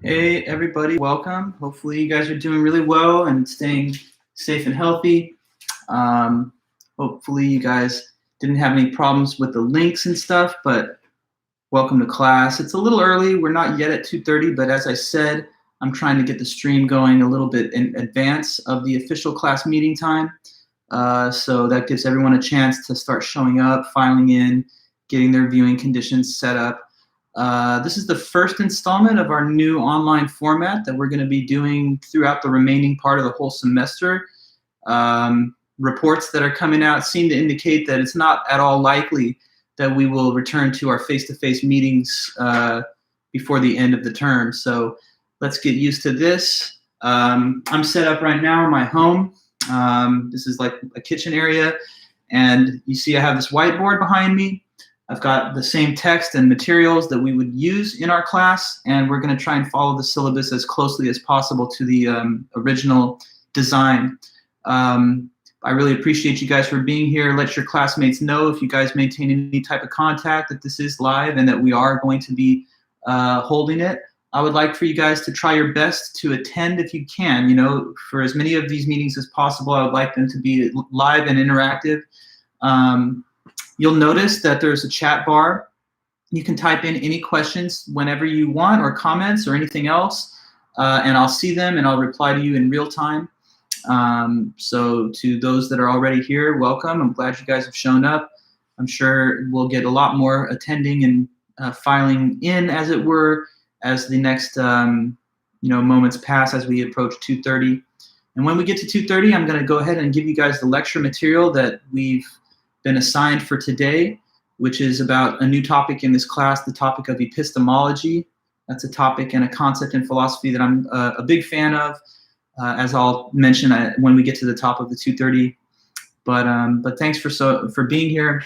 Hey everybody, welcome. Hopefully you guys are doing really well and staying safe and healthy. Hopefully you guys didn't have any problems with the links and stuff, but welcome to class. It's a little early, we're not yet at 2:30, but as I said, I'm trying to get the stream going a little bit in advance of the official class meeting time. So that gives everyone a chance to start showing up, filing in, getting their viewing conditions set up. This is the first installment of our new online format that we're going to be doing throughout the remaining part of the whole semester. Reports that are coming out seem to indicate that it's not at all likely that we will return to our face-to-face meetings before the end of the term. So let's get used to this. I'm set up right now in my home. This is like a kitchen area, and you see I have this whiteboard behind me. I've got the same text and materials that we would use in our class, and we're going to try and follow the syllabus as closely as possible to the original design. I really appreciate you guys for being here. Let your classmates know if you guys maintain any type of contact that this is live and that we are going to be holding it. I would like for you guys to try your best to attend if you can. You know, for as many of these meetings as possible, I would like them to be live and interactive. You'll notice that there's a chat bar. You can type in any questions whenever you want, or comments or anything else, and I'll see them and I'll reply to you in real time. So to those that are already here, welcome. I'm glad you guys have shown up. I'm sure we'll get a lot more attending and filing in, as it were, as the next moments pass as we approach 2:30. And when we get to 2:30, I'm going to go ahead and give you guys the lecture material that we've been assigned for today, which is about a new topic in this class, the topic of epistemology. That's a topic and a concept in philosophy that I'm a big fan of, as I'll mention when we get to the top of the 2:30. But thanks for being here.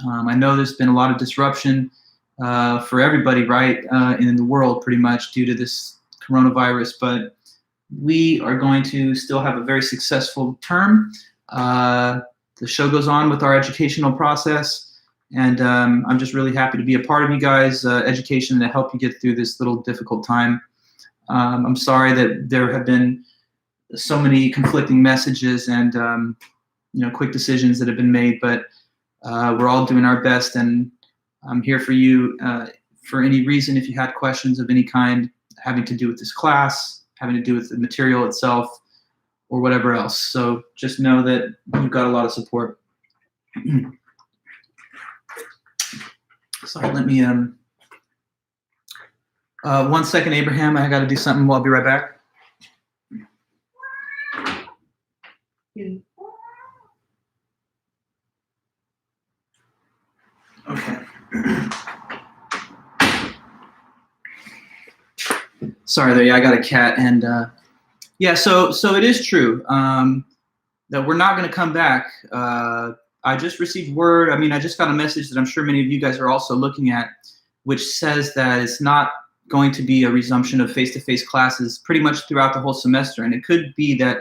I know there's been a lot of disruption for everybody, right, in the world pretty much due to this coronavirus, but we are going to still have a very successful term. The show goes on with our educational process, and I'm just really happy to be a part of you guys' education to help you get through this little difficult time. I'm sorry that there have been so many conflicting messages and quick decisions that have been made, but we're all doing our best, and I'm here for you for any reason. If you had questions of any kind having to do with this class, having to do with the material itself, or whatever else. So just know that you've got a lot of support. Sorry, let me, 1 second, Abraham, I gotta do something, I'll be right back. Okay. Sorry there, yeah, I got a cat, and yeah, so it is true that we're not going to come back. I just received word, I just got a message that I'm sure many of you guys are also looking at, which says that it's not going to be a resumption of face-to-face classes pretty much throughout the whole semester. And it could be that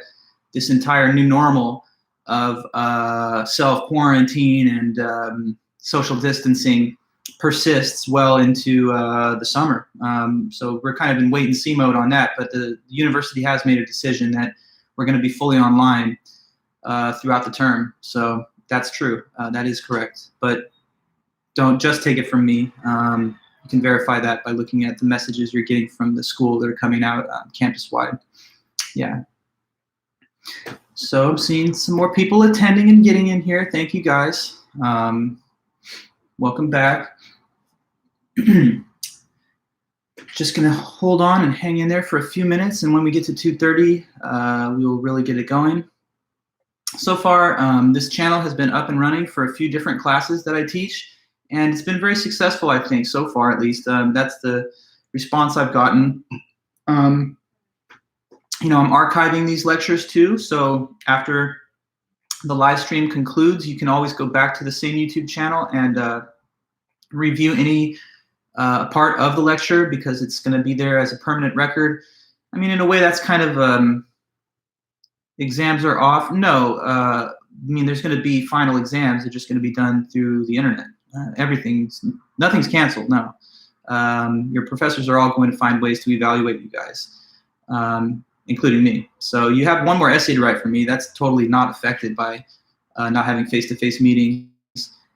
this entire new normal of self-quarantine and social distancing persists well into the summer. So we're kind of in wait-and-see mode on that, but the university has made a decision that we're going to be fully online throughout the term. So that's true. That is correct. But don't just take it from me. You can verify that by looking at the messages you're getting from the school that are coming out campus-wide. Yeah. So I'm seeing some more people attending and getting in here. Thank you, guys. Welcome back. Just gonna hold on and hang in there for a few minutes, and when we get to 2:30, we will really get it going. So far, this channel has been up and running for a few different classes that I teach, and it's been very successful, I think, so far at least. That's the response I've gotten. I'm archiving these lectures too, so after the live stream concludes, you can always go back to the same YouTube channel and review any part of the lecture, because it's going to be there as a permanent record. In a way, that's kind of exams are off. No, there's going to be final exams. They're just going to be done through the internet. Nothing's canceled. No, your professors are all going to find ways to evaluate you guys, including me. So you have one more essay to write for me. That's totally not affected by not having face-to-face meetings.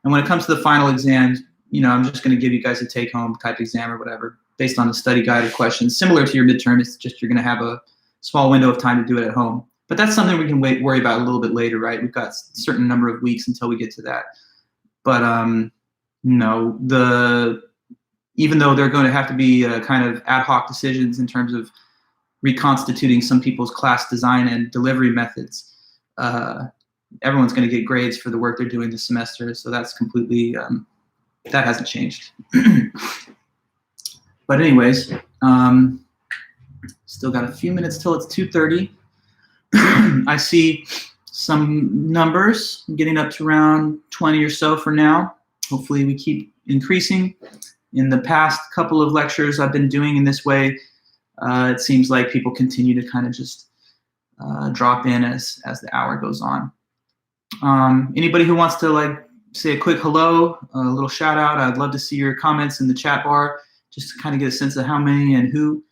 And when it comes to the final exams, I'm just going to give you guys a take-home type exam or whatever, based on the study guided questions, similar to your midterm. It's just you're going to have a small window of time to do it at home. But that's something we can worry about a little bit later, right? We've got a certain number of weeks until we get to that. But even though they're going to have to be kind of ad hoc decisions in terms of reconstituting some people's class design and delivery methods, everyone's going to get grades for the work they're doing this semester. So that's completely, that hasn't changed. But anyways, still got a few minutes till it's 2:30. I see some numbers getting up to around 20 or so for now. Hopefully we keep increasing. In the past couple of lectures I've been doing in this way, it seems like people continue to kind of just drop in as the hour goes on. Anybody who wants to say a quick hello, a little shout out, I'd love to see your comments in the chat bar, just to kind of get a sense of how many and who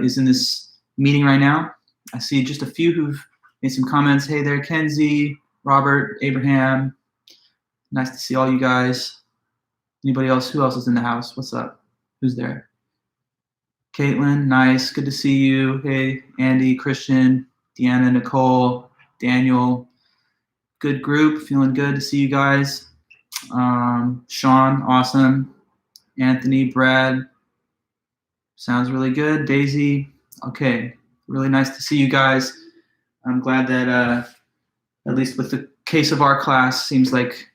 is in this meeting right now. I see just a few who've made some comments. Hey there, Kenzie, Robert, Abraham. Nice to see all you guys. Anybody else? Who else is in the house? What's up? Who's there? Caitlin, nice. Good to see you. Hey, Andy, Christian, Deanna, Nicole, Daniel. Good group. Feeling good to see you guys. Sean, awesome. Anthony, Brad. Sounds really good. Daisy. Okay. Really nice to see you guys. I'm glad that at least with the case of our class, seems like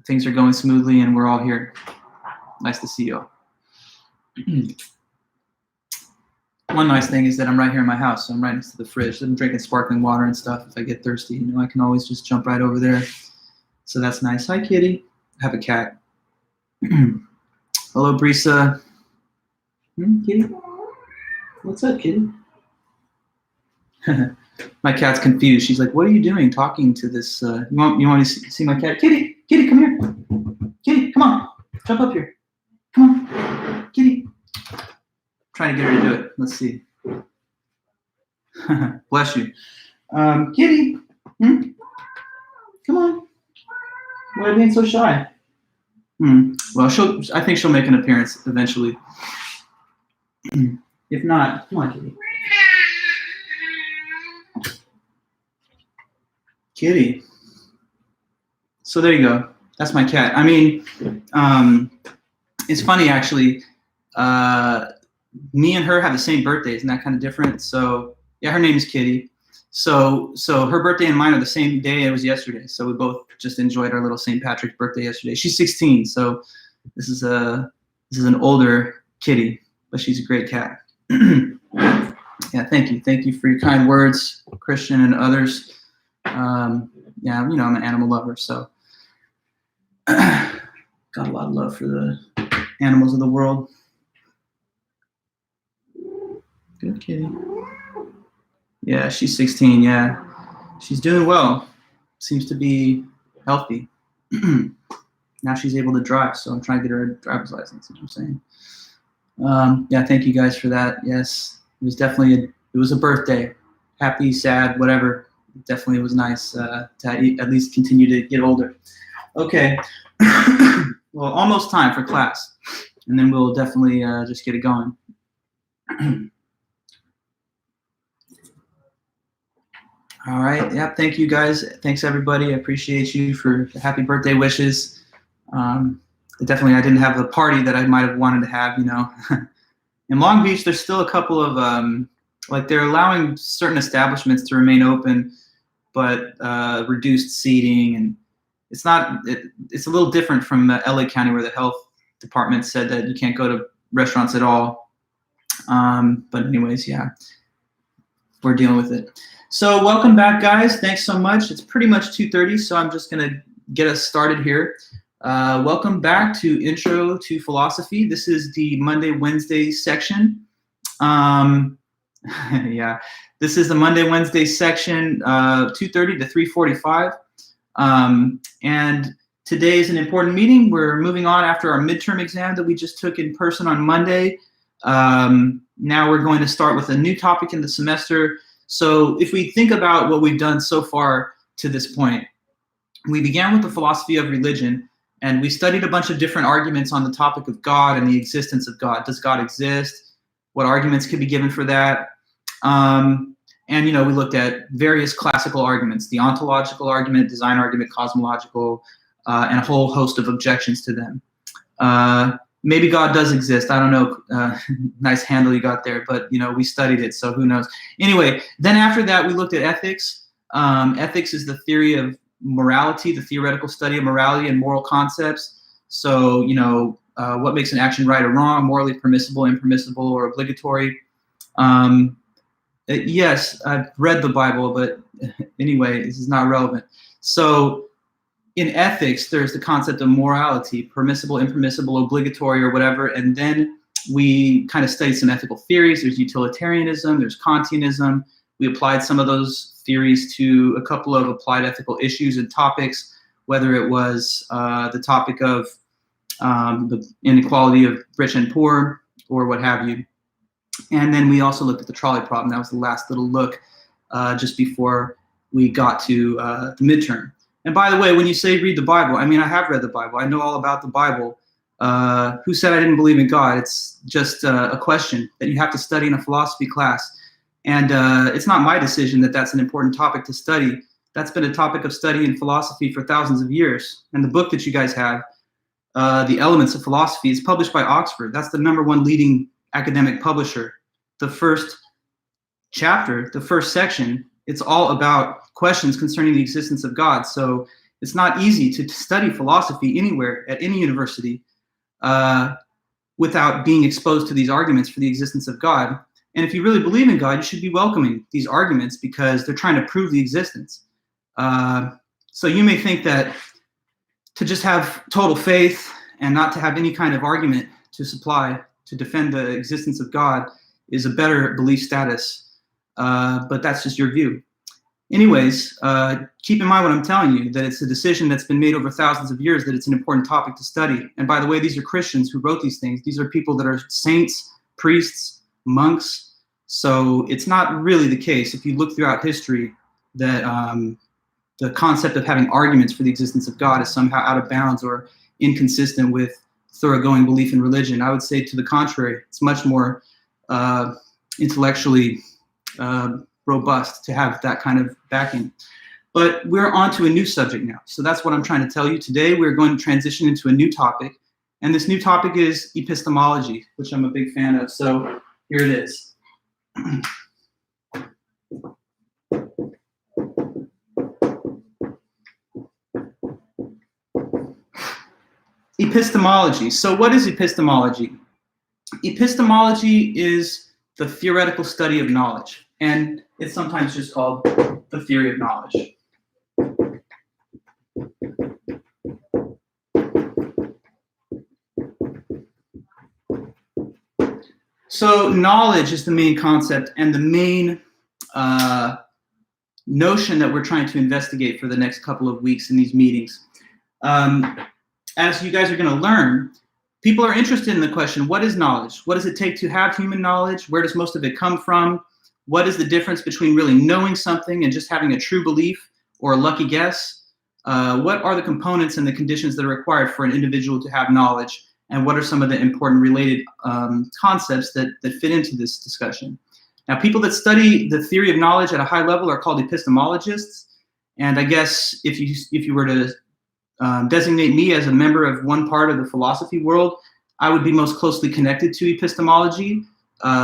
things are going smoothly and we're all here. Nice to see you all. One nice thing is that I'm right here in my house, so I'm right next to the fridge. I'm drinking sparkling water and stuff. If I get thirsty, I can always just jump right over there. So that's nice. Hi, kitty. I have a cat. Hello, Brisa. Kitty? What's up, kitty? My cat's confused. She's like, "What are you doing talking to this? You want to see my cat? Kitty, kitty, come here. Kitty, come on, jump up here. Come on, kitty." Trying to get her to do it. Let's see. Bless you, kitty. Come on. Why are you being so shy? Well, I think she'll make an appearance eventually. If not, come on, kitty. Kitty. So there you go. That's my cat. I mean, it's funny actually. Me and her have the same birthday. Isn't that kind of different? So yeah, her name is Kitty. So her birthday and mine are the same day. It was yesterday. So we both just enjoyed our little St. Patrick's birthday yesterday. She's 16. So this is an older Kitty, but she's a great cat. Yeah, thank you. Thank you for your kind words, Christian and others. Yeah, I'm an animal lover, so got a lot of love for the animals of the world. Good kitty. Yeah, she's 16. Yeah, she's doing well. Seems to be healthy. Now she's able to drive, so I'm trying to get her a driver's license. You know what I'm saying? Yeah, thank you guys for that. Yes, it was definitely it was a birthday. Happy, sad, whatever. It definitely was nice to at least continue to get older. Okay, well, almost time for class, and then we'll definitely just get it going. All right, yeah, thank you guys. Thanks everybody. I appreciate you for the happy birthday wishes. Definitely, I didn't have the party that I might have wanted to have, In Long Beach, there's still a couple of, they're allowing certain establishments to remain open, but reduced seating, and it's a little different from LA County, where the health department said that you can't go to restaurants at all. But anyways, yeah, we're dealing with it. So welcome back, guys. Thanks so much. It's pretty much 2:30, so I'm just gonna get us started here. Welcome back to Intro to Philosophy. This is the Monday-Wednesday section. Yeah, this is the Monday-Wednesday section, 2:30 to 3:45. And Today is an important meeting. We're moving on after our midterm exam that we just took in person on Monday. Now we're going to start with a new topic in the semester. So if we think about what we've done so far to this point, we began with the philosophy of religion, and we studied a bunch of different arguments on the topic of God and the existence of God. Does God exist? What arguments could be given for that? And, we looked at various classical arguments, the ontological argument, design argument, cosmological, and a whole host of objections to them. Maybe God does exist. I don't know. Nice handle you got there, but, we studied it, so who knows? Anyway, then after that, we looked at ethics. Ethics is the theory of morality, the theoretical study of morality and moral concepts. So, what makes an action right or wrong, morally permissible, impermissible, or obligatory. Yes, I've read the Bible, but anyway, this is not relevant. So in ethics, there's the concept of morality, permissible, impermissible, obligatory, or whatever. And then we kind of studied some ethical theories. There's utilitarianism, there's Kantianism. We applied some of those theories to a couple of applied ethical issues and topics, whether it was the topic of the inequality of rich and poor, or what have you. And then we also looked at the trolley problem. That was the last little look just before we got to the midterm. And by the way, when you say read the Bible, I mean, I have read the Bible. I know all about the Bible. Who said I didn't believe in God? It's just a question that you have to study in a philosophy class. And it's not my decision that that's an important topic to study. That's been a topic of study in philosophy for thousands of years. And the book that you guys have, The Elements of Philosophy, is published by Oxford. That's the #1 leading academic publisher. The first chapter, the first section, it's all about questions concerning the existence of God. So it's not easy to study philosophy anywhere at any university without being exposed to these arguments for the existence of God. And if you really believe in God, you should be welcoming these arguments because they're trying to prove the existence. So you may think that to just have total faith and not to have any kind of argument to supply to defend the existence of God is a better belief status, but that's just your view. Anyways, keep in mind what I'm telling you, that it's a decision that's been made over thousands of years, that it's an important topic to study. And by the way, these are Christians who wrote these things. These are people that are saints, priests, monks. So it's not really the case, if you look throughout history, that the concept of having arguments for the existence of God is somehow out of bounds or inconsistent with thoroughgoing belief in religion. I would say to the contrary, it's much more intellectually robust to have that kind of backing. But we're on to a new subject now. So that's what I'm trying to tell you. Today we're going to transition into a new topic. And this new topic is epistemology, which I'm a big fan of. So here it is. Epistemology. So what is epistemology? Epistemology is the theoretical study of knowledge, and it's sometimes just called the theory of knowledge. So knowledge is the main concept and the main notion that we're trying to investigate for the next couple of weeks in these meetings. As you guys are going to learn, people are interested in the question, what is knowledge? What does it take to have human knowledge? Where does most of it come from? What is the difference between really knowing something and just having a true belief or a lucky guess? What are the components and the conditions that are required for an individual to have knowledge? And what are some of the important related concepts that fit into this discussion? Now, people that study the theory of knowledge at a high level are called epistemologists. And I guess if you were to designate me as a member of one part of the philosophy world, I would be most closely connected to epistemology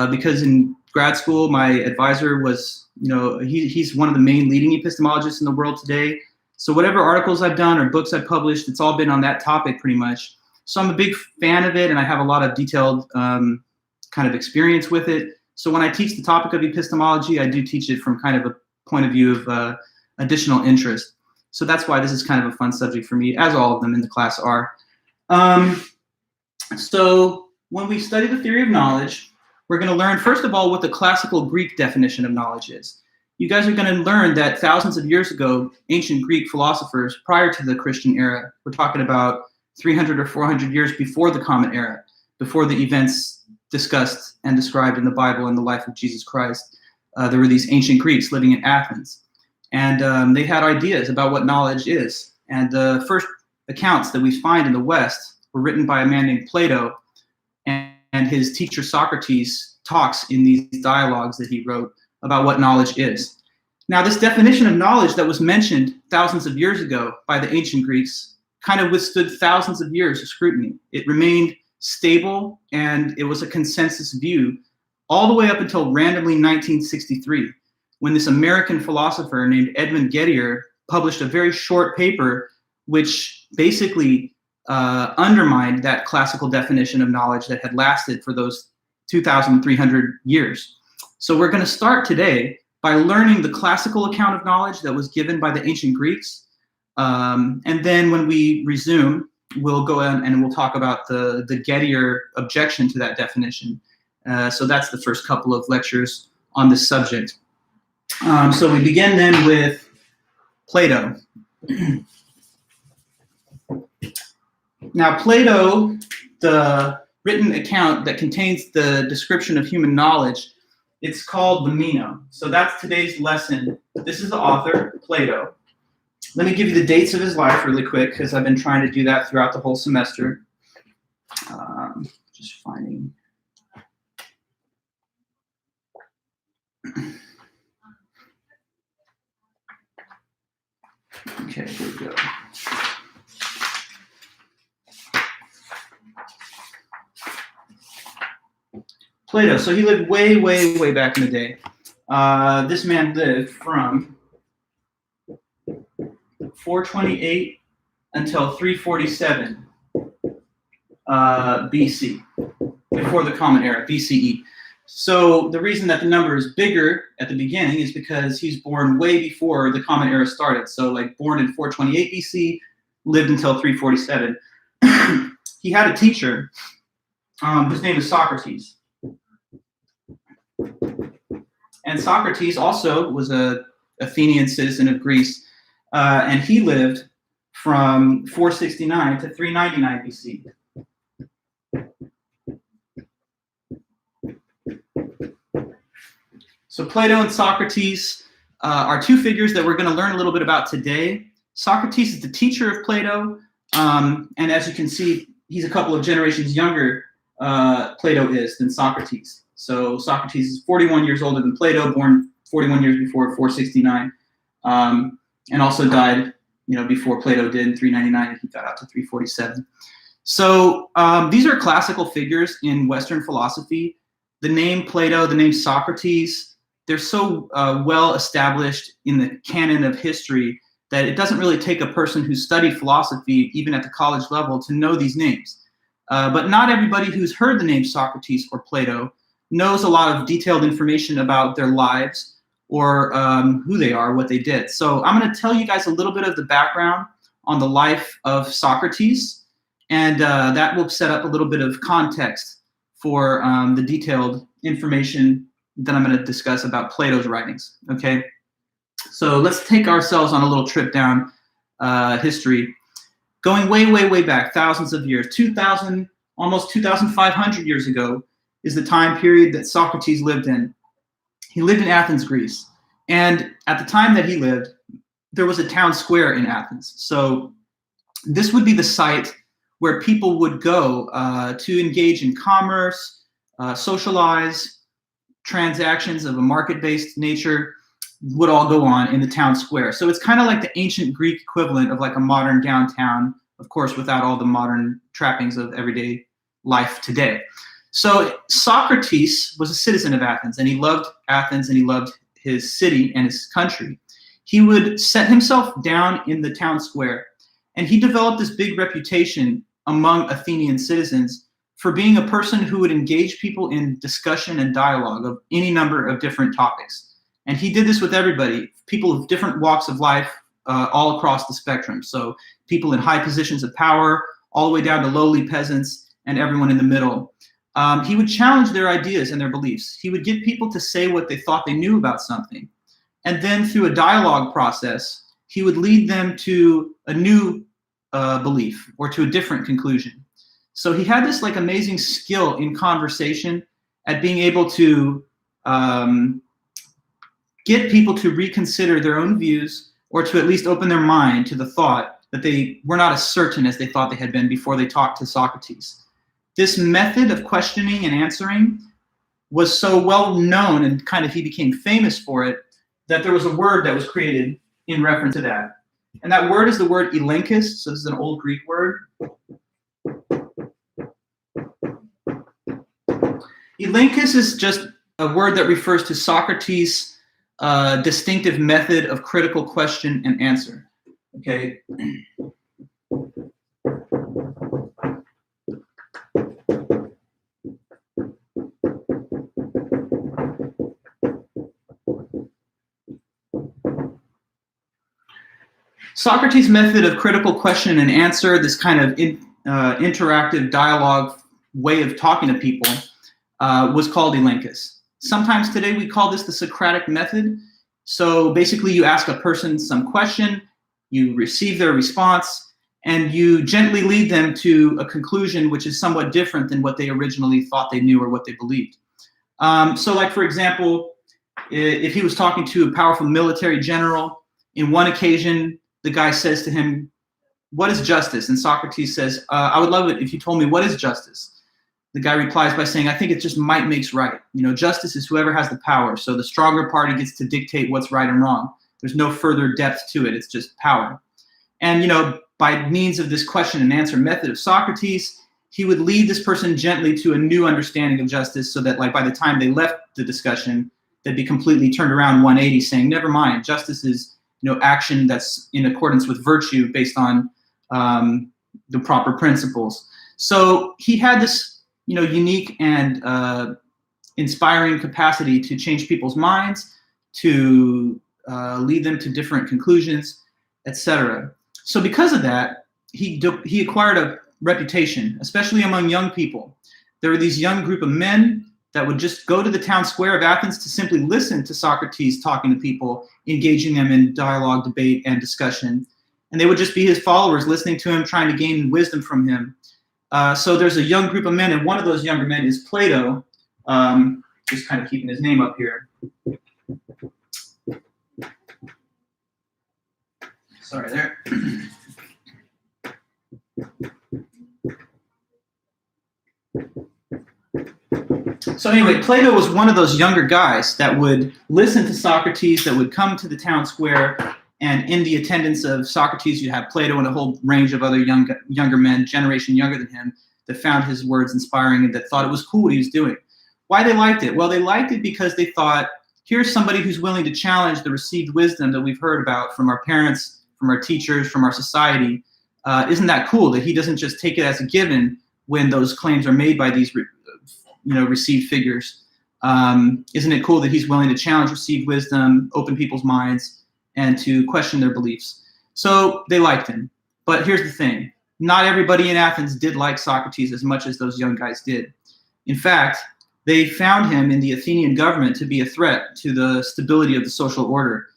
because in grad school, my advisor was, he's one of the main leading epistemologists in the world today. So whatever articles I've done or books I've published, it's all been on that topic pretty much. So I'm a big fan of it, and I have a lot of detailed kind of experience with it. So when I teach the topic of epistemology, I do teach it from kind of a point of view of additional interest. So that's why this is kind of a fun subject for me, as all of them in the class are. So when we study the theory of knowledge, we're going to learn, first of all, what the classical Greek definition of knowledge is. you guys are going to learn that thousands of years ago, ancient Greek philosophers prior to the Christian era, we're talking about 300 or 400 years before the Common Era, before the events discussed and described in the Bible and the life of Jesus Christ, there were these ancient Greeks living in Athens. And they had ideas about what knowledge is. And the first accounts that we find in the West were written by a man named Plato, and his teacher Socrates talks in these dialogues that he wrote about what knowledge is. Now, this definition of knowledge that was mentioned thousands of years ago by the ancient Greeks kind of withstood thousands of years of scrutiny. It remained stable, and it was a consensus view all the way up until randomly 1963, when this American philosopher named Edmund Gettier published a very short paper which basically undermined that classical definition of knowledge that had lasted for those 2,300 years. So we're going to start today by learning the classical account of knowledge that was given by the ancient Greeks. And then when we resume, we'll go in and we'll talk about the Gettier objection to that definition. So that's the first couple of lectures on this subject. So we begin then with Plato. Now, Plato, the written account that contains the description of human knowledge, it's called the Meno. So that's today's lesson. This is the author, Plato. Let me give you the dates of his life really quick, because I've been trying to do that throughout the whole semester. Just finding. Okay, here we go. Plato, so he lived way, way, way back in the day. This man lived from 428 until 347 BC, before the Common Era, BCE. So the reason that the number is bigger at the beginning is because he's born way before the Common Era started. So like born in 428 BC, lived until 347. He had a teacher, his name is Socrates. And Socrates also was an Athenian citizen of Greece, and he lived from 469 to 399 BC. So Plato and Socrates are two figures that we're going to learn a little bit about today. Socrates is the teacher of Plato, and as you can see, he's a couple of generations younger, Plato is, than Socrates. So Socrates is 41 years older than Plato, born 41 years before 469, and also died, before Plato did in 399, and he got out to 347. So these are classical figures in Western philosophy. The name Plato, the name Socrates, they're so well established in the canon of history that it doesn't really take a person who studied philosophy, even at the college level, to know these names. But not everybody who's heard the name Socrates or Plato knows a lot of detailed information about their lives or who they are, what they did. So I'm going to tell you guys a little bit of the background on the life of Socrates, and that will set up a little bit of context for the detailed information that I'm going to discuss about Plato's writings, okay? So let's take ourselves on a little trip down history. Going way, way, way back, thousands of years, 2,000, almost 2,500 years ago, is the time period that Socrates lived in. He lived in Athens, Greece. And at the time that he lived, there was a town square in Athens. So this would be the site where people would go to engage in commerce, socialize, transactions of a market-based nature would all go on in the town square. So it's kind of like the ancient Greek equivalent of like a modern downtown, of course, without all the modern trappings of everyday life today. So Socrates was a citizen of Athens, and he loved Athens, and he loved his city and his country. He would set himself down in the town square, and he developed this big reputation among Athenian citizens for being a person who would engage people in discussion and dialogue of any number of different topics. And he did this with everybody, people of different walks of life, all across the spectrum. So people in high positions of power, all the way down to lowly peasants, and everyone in the middle. He would challenge their ideas and their beliefs. He would get people to say what they thought they knew about something. And then through a dialogue process, he would lead them to a new belief or to a different conclusion. So he had this like amazing skill in conversation at being able to get people to reconsider their own views, or to at least open their mind to the thought that they were not as certain as they thought they had been before they talked to Socrates. This method of questioning and answering was so well known, and kind of he became famous for it, that there was a word that was created in reference to that. And that word is the word elenchus. So this is an old Greek word. Elenchus is just a word that refers to Socrates' distinctive method of critical question and answer. Okay. Socrates' method of critical question and answer, this kind of interactive dialogue way of talking to people, was called elenchus. Sometimes today we call this the Socratic method. So basically you ask a person some question, you receive their response, and you gently lead them to a conclusion which is somewhat different than what they originally thought they knew or what they believed. So like, for example, if he was talking to a powerful military general, in one occasion, the guy says to him, "What is justice?" And Socrates says, "I would love it if you told me what is justice." The guy replies by saying, "I think it's just might makes right. You know, justice is whoever has the power. So the stronger party gets to dictate what's right and wrong. There's no further depth to it. It's just power." And, you know, by means of this question and answer method of Socrates, he would lead this person gently to a new understanding of justice, so that like by the time they left the discussion, they'd be completely turned around 180 saying, never mind, justice is, you know, action that's in accordance with virtue based on the proper principles. So he had this, you know, unique and inspiring capacity to change people's minds, to lead them to different conclusions, etc. So because of that, he acquired a reputation, especially among young people. There were these young group of men that would just go to the town square of Athens to simply listen to Socrates talking to people, engaging them in dialogue, debate, and discussion. And they would just be his followers, listening to him, trying to gain wisdom from him. So there's a young group of men, and one of those younger men is Plato, just kind of keeping his name up here. Sorry there. So anyway, Plato was one of those younger guys that would listen to Socrates, that would come to the town square, and in the attendance of Socrates, you have Plato and a whole range of other younger men, generation younger than him, that found his words inspiring and that thought it was cool what he was doing. Why they liked it? Well, they liked it because they thought, here's somebody who's willing to challenge the received wisdom that we've heard about from our parents, from our teachers, from our society. Isn't that cool that he doesn't just take it as a given when those claims are made by these received figures? Isn't it cool that he's willing to challenge received wisdom, open people's minds, and to question their beliefs? So they liked him. But here's the thing. Not everybody in Athens did like Socrates as much as those young guys did. In fact, they found him in the Athenian government to be a threat to the stability of the social order.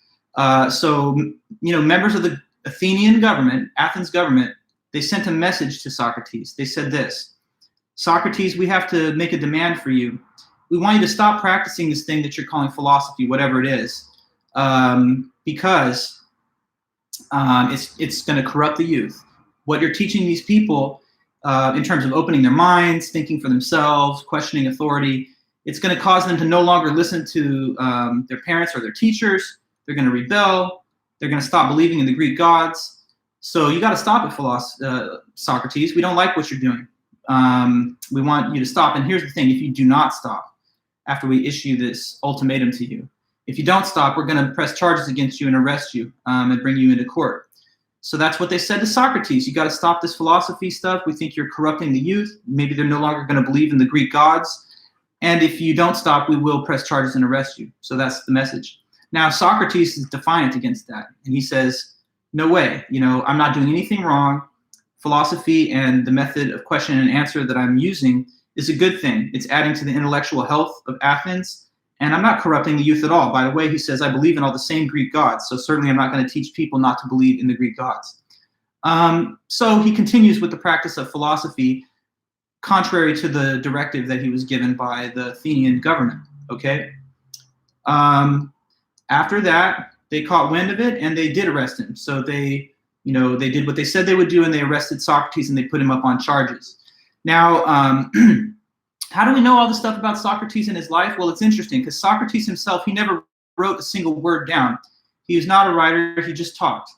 So members of the Athenian government, Athens government, they sent a message to Socrates. They said this: Socrates, we have to make a demand for you. We want you to stop practicing this thing that you're calling philosophy, whatever it is, because it's going to corrupt the youth. What you're teaching these people in terms of opening their minds, thinking for themselves, questioning authority, it's going to cause them to no longer listen to their parents or their teachers. They're going to rebel. They're going to stop believing in the Greek gods. So you got to stop it, Socrates. We don't like what you're doing. We want you to stop. And here's the thing: if you do not stop after we issue this ultimatum to you, if you don't stop, we're going to press charges against you and arrest you and bring you into court. So that's what they said to Socrates. You got to stop this philosophy stuff. We think you're corrupting the youth. Maybe they're no longer going to believe in the Greek gods. And if you don't stop, we will press charges and arrest you. So that's the message. Now, Socrates is defiant against that. And he says, no way, I'm not doing anything wrong. Philosophy and the method of question and answer that I'm using is a good thing. It's adding to the intellectual health of Athens, And I'm not corrupting the youth at all. By the way, he says, I believe in all the same Greek gods, so certainly I'm not going to teach people not to believe in the Greek gods. So he continues with the practice of philosophy, contrary to the directive that he was given by the Athenian government, okay? After that, they caught wind of it, and they did arrest him. So they did what they said they would do, and they arrested Socrates, and they put him up on charges. Now, how do we know all this stuff about Socrates and his life? Well, it's interesting, because Socrates himself, he never wrote a single word down. He was not a writer, he just talked.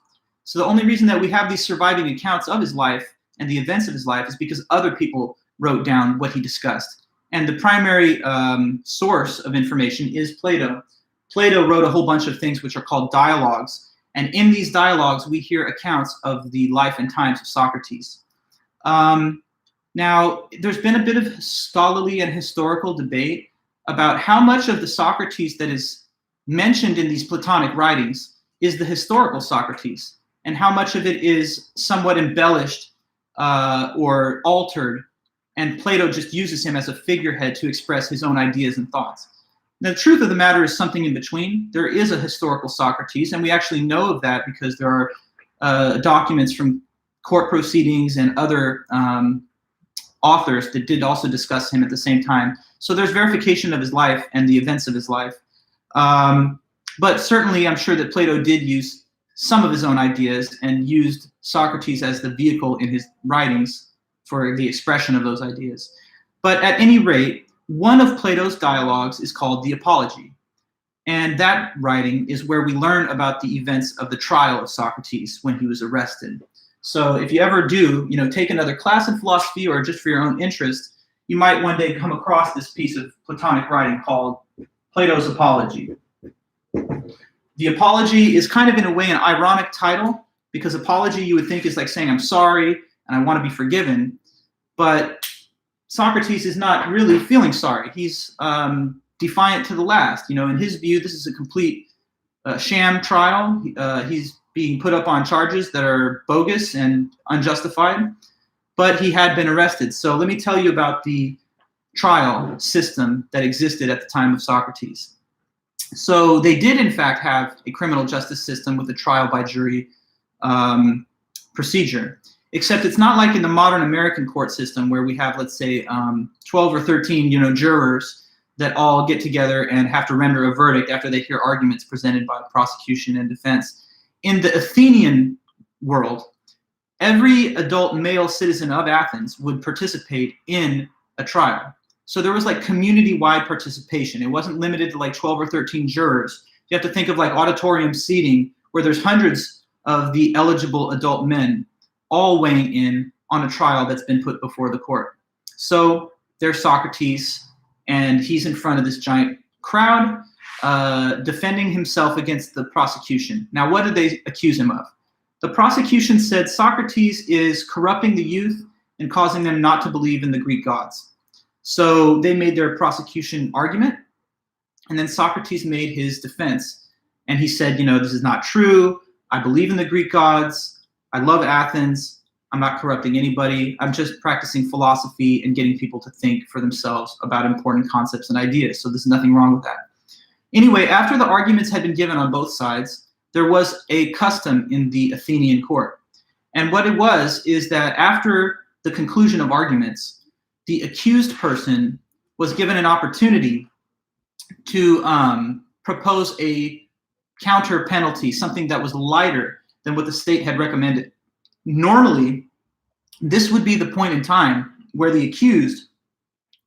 So the only reason that we have these surviving accounts of his life and the events of his life is because other people wrote down what he discussed. And the primary source of information is Plato. Plato wrote a whole bunch of things which are called dialogues. And in these dialogues, we hear accounts of the life and times of Socrates. Now, there's been a bit of scholarly and historical debate about how much of the Socrates that is mentioned in these Platonic writings is the historical Socrates, and how much of it is somewhat embellished or altered, and Plato just uses him as a figurehead to express his own ideas and thoughts. Now, the truth of the matter is something in between. There is a historical Socrates, and we actually know of that because there are documents from court proceedings and other authors that did also discuss him at the same time. So there's verification of his life and the events of his life. But certainly, I'm sure that Plato did use some of his own ideas and used Socrates as the vehicle in his writings for the expression of those ideas. But at any rate, one of Plato's dialogues is called the Apology. And that writing is where we learn about the events of the trial of Socrates when he was arrested. So if you ever do, take another class in philosophy or just for your own interest, you might one day come across this piece of Platonic writing called Plato's Apology. The Apology is kind of, in a way, an ironic title, because apology you would think is like saying I'm sorry and I want to be forgiven. But Socrates is not really feeling sorry. He's defiant to the last. In his view, this is a complete sham trial. He's being put up on charges that are bogus and unjustified, but he had been arrested. So let me tell you about the trial system that existed at the time of Socrates. So they did, in fact, have a criminal justice system with a trial by jury procedure, except it's not like in the modern American court system where we have, let's say, 12 or 13, jurors that all get together and have to render a verdict after they hear arguments presented by the prosecution and defense. In the Athenian world, every adult male citizen of Athens would participate in a trial. So there was like community-wide participation. It wasn't limited to like 12 or 13 jurors. You have to think of like auditorium seating where there's hundreds of the eligible adult men all weighing in on a trial that's been put before the court. So there's Socrates, and he's in front of this giant crowd defending himself against the prosecution. Now, what did they accuse him of? The prosecution said Socrates is corrupting the youth and causing them not to believe in the Greek gods. So they made their prosecution argument, and then Socrates made his defense. And he said, this is not true. I believe in the Greek gods. I love Athens. I'm not corrupting anybody. I'm just practicing philosophy and getting people to think for themselves about important concepts and ideas. So there's nothing wrong with that. Anyway, after the arguments had been given on both sides, there was a custom in the Athenian court. And what it was is that after the conclusion of arguments, the accused person was given an opportunity to propose a counter penalty, something that was lighter than what the state had recommended. Normally, this would be the point in time where the accused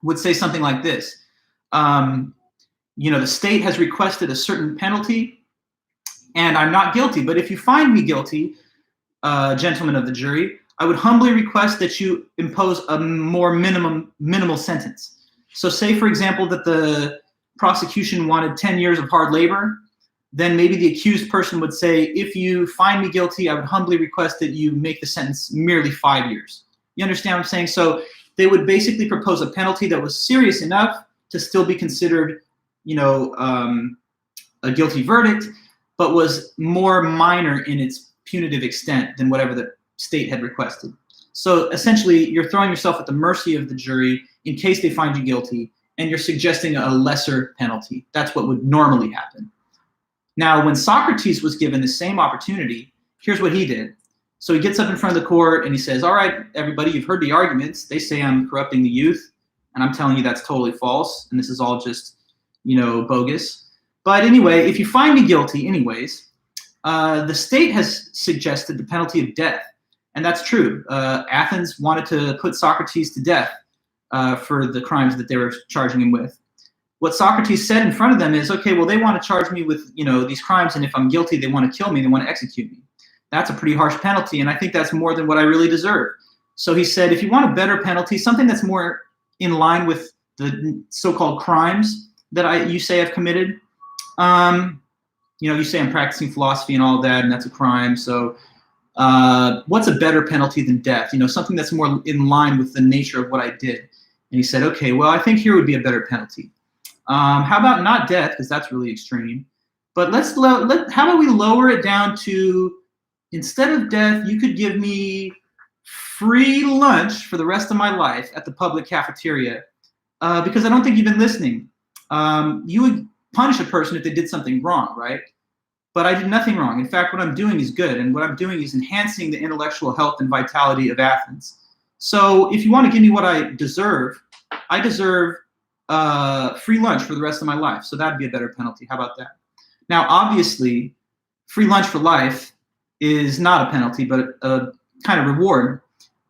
would say something like this. The state has requested a certain penalty, and I'm not guilty. But if you find me guilty, gentlemen of the jury, I would humbly request that you impose a more minimal sentence. So say, for example, that the prosecution wanted 10 years of hard labor, then maybe the accused person would say, if you find me guilty, I would humbly request that you make the sentence merely 5 years. You understand what I'm saying? So they would basically propose a penalty that was serious enough to still be considered, a guilty verdict, but was more minor in its punitive extent than whatever the state had requested. So essentially, you're throwing yourself at the mercy of the jury in case they find you guilty, and you're suggesting a lesser penalty. That's what would normally happen. Now, when Socrates was given the same opportunity, here's what he did. So he gets up in front of the court and he says, all right, everybody, you've heard the arguments. They say I'm corrupting the youth, and I'm telling you that's totally false, and this is all just, bogus. But anyway, if you find me guilty anyways, the state has suggested the penalty of death, and that's true. Athens wanted to put Socrates to death for the crimes that they were charging him with. What Socrates said in front of them is, okay, well, they want to charge me with, these crimes, and if I'm guilty, they want to kill me, they want to execute me. That's a pretty harsh penalty, and I think that's more than what I really deserve. So he said, if you want a better penalty, something that's more in line with the so-called crimes that you say I've committed, you say I'm practicing philosophy and all of that, and that's a crime. So what's a better penalty than death? Something that's more in line with the nature of what I did. And he said, okay, well, I think here would be a better penalty. How about not death, because that's really extreme. But how about we lower it down to, instead of death, you could give me free lunch for the rest of my life at the public cafeteria, because I don't think you've been listening. You would punish a person if they did something wrong, right? But I did nothing wrong. In fact, what I'm doing is good, and what I'm doing is enhancing the intellectual health and vitality of Athens. So if you want to give me what I deserve free lunch for the rest of my life. So that'd be a better penalty. How about that? Now, obviously, free lunch for life is not a penalty, but a kind of reward.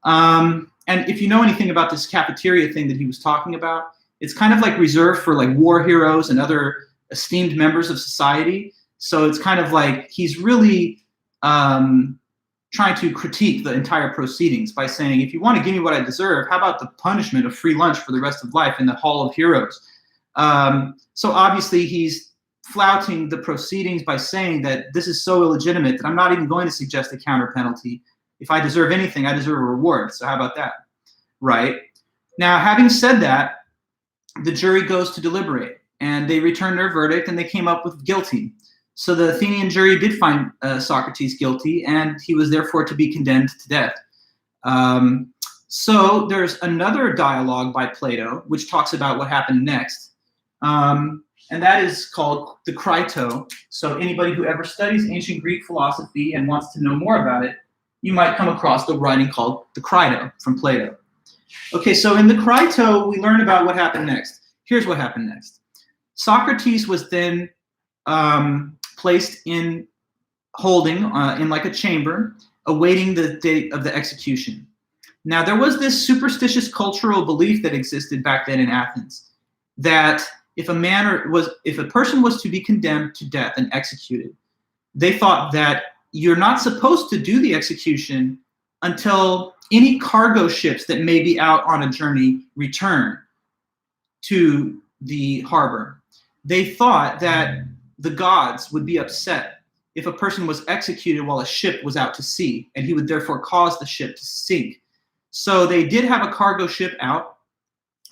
And if you know anything about this cafeteria thing that he was talking about, it's kind of like reserved for like war heroes and other esteemed members of society. So it's kind of like he's really trying to critique the entire proceedings by saying, if you want to give me what I deserve, how about the punishment of free lunch for the rest of life in the Hall of Heroes? So obviously he's flouting the proceedings by saying that this is so illegitimate that I'm not even going to suggest a counter penalty. If I deserve anything, I deserve a reward. So how about that? Right? Now, having said that, the jury goes to deliberate, and they returned their verdict, and they came up with guilty. So the Athenian jury did find Socrates guilty, and he was therefore to be condemned to death. So there's another dialogue by Plato, which talks about what happened next. And that is called the Crito. So anybody who ever studies ancient Greek philosophy and wants to know more about it, you might come across the writing called the Crito from Plato. Okay, so in the Crito, we learn about what happened next. Here's what happened next. Socrates was then placed in holding in like a chamber, awaiting the date of the execution. Now, there was this superstitious cultural belief that existed back then in Athens, that if a person was to be condemned to death and executed, they thought that you're not supposed to do the execution until any cargo ships that may be out on a journey return to the harbor. They thought that the gods would be upset if a person was executed while a ship was out to sea, and he would therefore cause the ship to sink. So they did have a cargo ship out,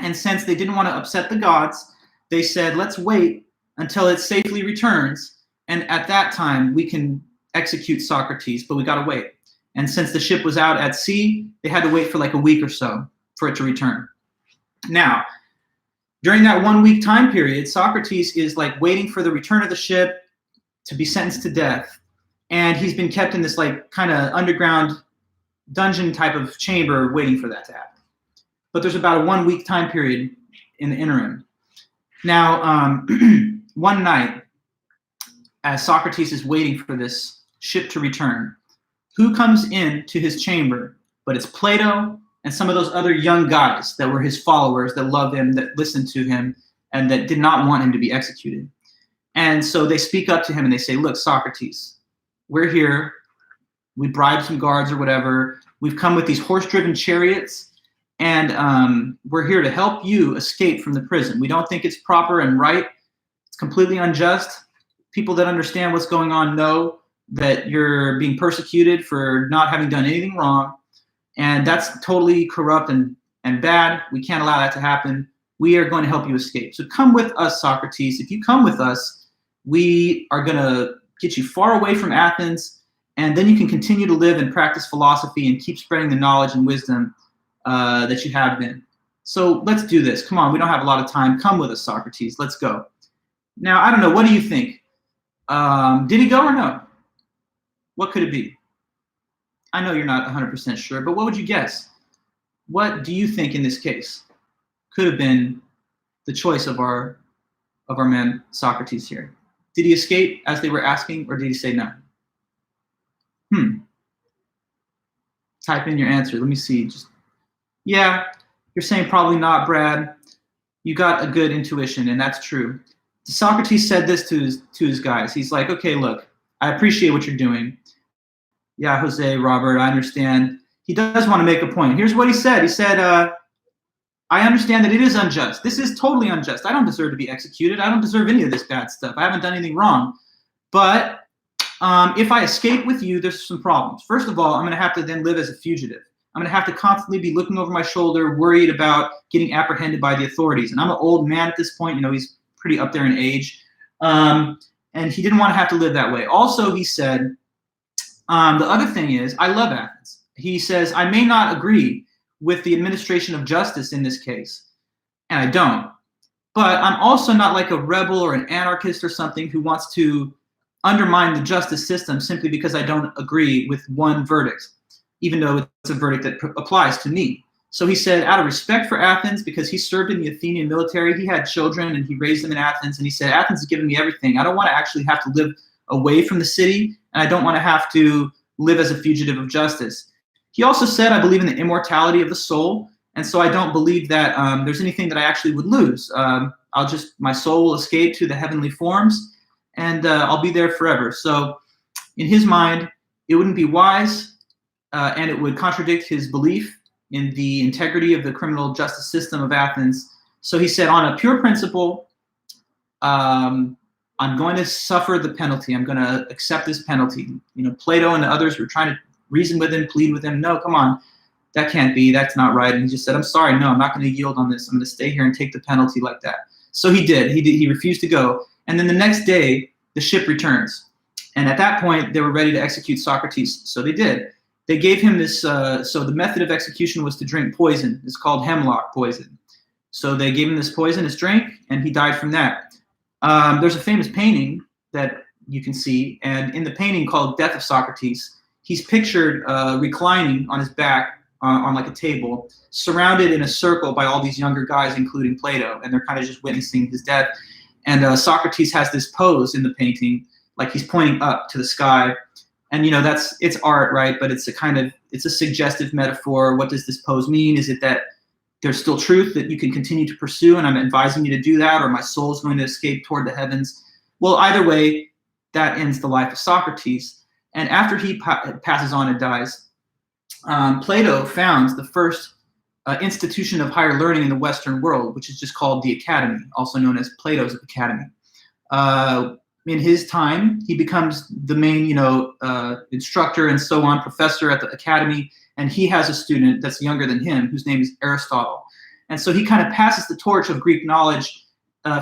and since they didn't want to upset the gods, they said, let's wait until it safely returns, and at that time we can execute Socrates, but we got to wait. And since the ship was out at sea, they had to wait for like a week or so for it to return. Now, during that 1 week time period, Socrates is like waiting for the return of the ship to be sentenced to death. And he's been kept in this like kind of underground dungeon type of chamber waiting for that to happen. But there's about a 1 week time period in the interim. Now, one night, as Socrates is waiting for this ship to return, who comes in to his chamber? But it's Plato and some of those other young guys that were his followers, that loved him, that listened to him, and that did not want him to be executed. And so they speak up to him and they say, look, Socrates, we're here. We bribed some guards or whatever. We've come with these horse-driven chariots, and we're here to help you escape from the prison. We don't think it's proper and right. It's completely unjust. People that understand what's going on know that you're being persecuted for not having done anything wrong, and that's totally corrupt and bad. We can't allow that to happen. We are going to help you escape. So come with us, Socrates. If you come with us, we are going to get you far away from Athens, and then you can continue to live and practice philosophy and keep spreading the knowledge and wisdom that you have been. So let's do this. Come on, we don't have a lot of time. Come with us, Socrates. Let's go. Now, I don't know. What do you think? Did he go or no? What could it be? I know you're not 100% sure, but what would you guess? What do you think in this case could have been the choice of our man Socrates here? Did he escape as they were asking, or did he say no? Type in your answer. Let me see. Yeah, you're saying probably not, Brad. You got a good intuition, and that's true. Socrates said this to his guys. He's like, okay, look, I appreciate what you're doing. Yeah, Jose, Robert, I understand. He does want to make a point. Here's what he said. He said, I understand that it is unjust. This is totally unjust. I don't deserve to be executed. I don't deserve any of this bad stuff. I haven't done anything wrong. But if I escape with you, there's some problems. First of all, I'm going to have to then live as a fugitive. I'm going to have to constantly be looking over my shoulder, worried about getting apprehended by the authorities. And I'm an old man at this point. You know, he's pretty up there in age. And he didn't want to have to live that way. Also, he said, the other thing is, I love Athens. He says, I may not agree with the administration of justice in this case, and I don't. But I'm also not like a rebel or an anarchist or something who wants to undermine the justice system simply because I don't agree with one verdict, even though it's a verdict that applies to me. So he said, out of respect for Athens, because he served in the Athenian military, he had children and he raised them in Athens, and he said, Athens has given me everything. I don't want to actually have to live away from the city, and I don't want to have to live as a fugitive of justice. He also said, I believe in the immortality of the soul, and so I don't believe that there's anything that I actually would lose. My soul will escape to the heavenly forms, and I'll be there forever. So in his mind, it wouldn't be wise, and it would contradict his belief in the integrity of the criminal justice system of Athens. So he said, on a pure principle, I'm going to suffer the penalty. I'm going to accept this penalty. You know, Plato and the others were trying to reason with him, plead with him. No, come on, that can't be. That's not right. And he just said, I'm sorry. No, I'm not going to yield on this. I'm going to stay here and take the penalty like that. So he did. He refused to go. And then the next day, the ship returns. And at that point, they were ready to execute Socrates. So they did. They gave him this. So the method of execution was to drink poison. It's called hemlock poison. So they gave him this poisonous drink, and he died from that. There's a famous painting that you can see, and in the painting called Death of Socrates, he's pictured reclining on his back on like a table, surrounded in a circle by all these younger guys, including Plato, and they're kind of just witnessing his death. And Socrates has this pose in the painting, like he's pointing up to the sky. And you know, it's art, right? But it's a suggestive metaphor. What does this pose mean? Is it that there's still truth that you can continue to pursue, and I'm advising you to do that, or my soul is going to escape toward the heavens? Well, either way, that ends the life of Socrates. And after he passes on and dies, Plato founds the first institution of higher learning in the Western world, which is just called the Academy, also known as Plato's Academy. In his time, he becomes the main, instructor and so on, professor at the Academy, and he has a student that's younger than him, whose name is Aristotle. And so he kind of passes the torch of Greek knowledge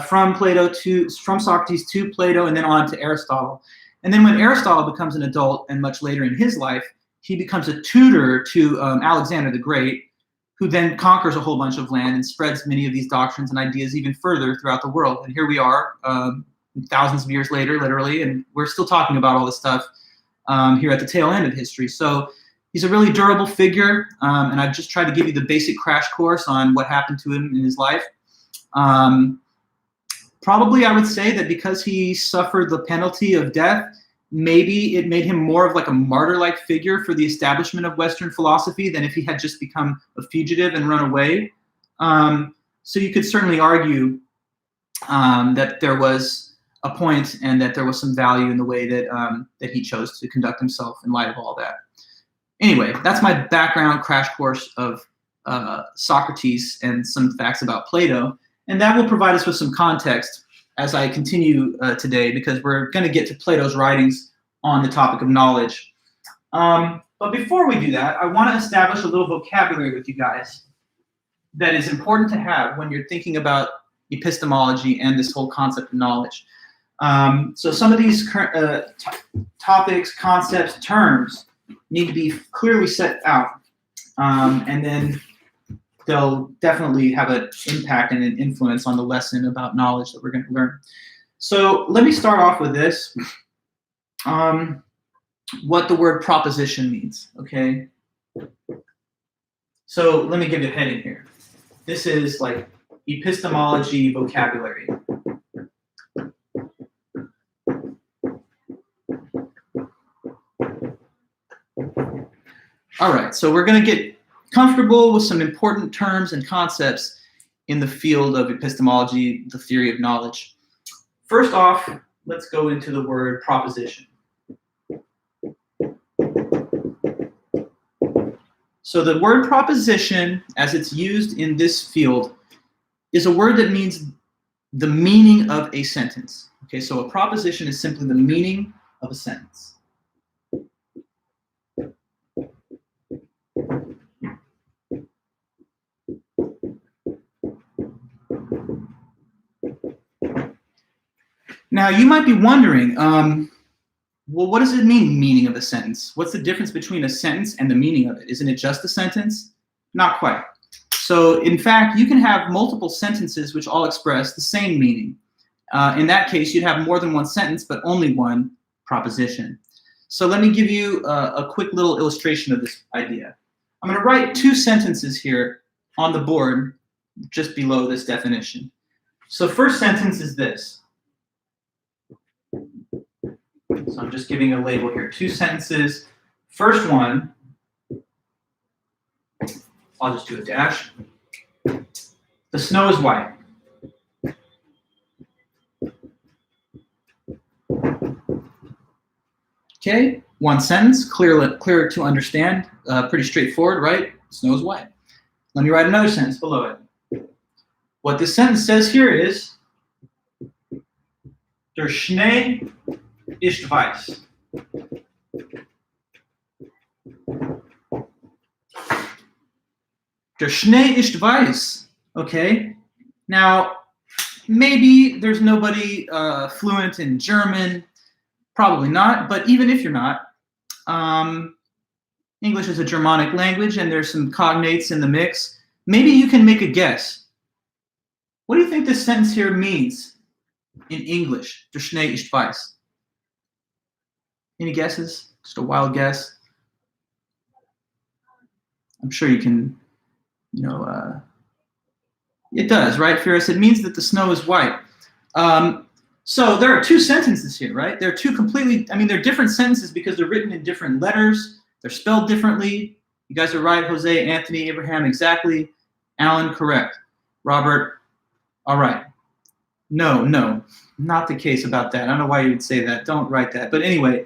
from Socrates to Plato, and then on to Aristotle. And then when Aristotle becomes an adult, and much later in his life, he becomes a tutor to Alexander the Great, who then conquers a whole bunch of land and spreads many of these doctrines and ideas even further throughout the world. And here we are, thousands of years later, literally, and we're still talking about all this stuff here at the tail end of history. So he's a really durable figure, and I've just tried to give you the basic crash course on what happened to him in his life. Probably I would say that because he suffered the penalty of death, maybe it made him more of like a martyr-like figure for the establishment of Western philosophy than if he had just become a fugitive and run away. So you could certainly argue that there was a point and that there was some value in the way that he chose to conduct himself in light of all that. Anyway, that's my background crash course of Socrates and some facts about Plato. And that will provide us with some context as I continue today, because we're going to get to Plato's writings on the topic of knowledge. But before we do that, I want to establish a little vocabulary with you guys that is important to have when you're thinking about epistemology and this whole concept of knowledge. So some of these topics, concepts, terms need to be clearly set out. And then they'll definitely have an impact and an influence on the lesson about knowledge that we're going to learn. So let me start off with this, what the word proposition means, okay? So let me give you a heading here. This is like epistemology vocabulary. All right, so we're going to get comfortable with some important terms and concepts in the field of epistemology, the theory of knowledge. First off, let's go into the word proposition. So the word proposition, as it's used in this field, is a word that means the meaning of a sentence. Okay, so a proposition is simply the meaning of a sentence. Now, you might be wondering, well, what does it mean, meaning of a sentence? What's the difference between a sentence and the meaning of it? Isn't it just a sentence? Not quite. So, in fact, you can have multiple sentences which all express the same meaning. In that case, you'd have more than one sentence, but only one proposition. So let me give you a quick little illustration of this idea. I'm going to write two sentences here on the board just below this definition. So first sentence is this. So I'm just giving a label here. Two sentences. First one, I'll just do a dash. The snow is white. Okay, one sentence, clear to understand, pretty straightforward, right? Snow is white. Let me write another sentence below it. What this sentence says here is, Der Schnee ist weiß. Der Schnee ist weiß. Okay. Now, maybe there's nobody fluent in German. Probably not. But even if you're not, English is a Germanic language, and there's some cognates in the mix. Maybe you can make a guess. What do you think this sentence here means in English? Der Schnee ist weiß. Any guesses? Just a wild guess. I'm sure you can, it does, right, Firas? It means that the snow is white. So there are two sentences here, right? They're two completely, they're different sentences because they're written in different letters. They're spelled differently. You guys are right, Jose, Anthony, Abraham, exactly. Alan, correct. Robert, all right. No, not the case about that. I don't know why you would say that. Don't write that. But anyway,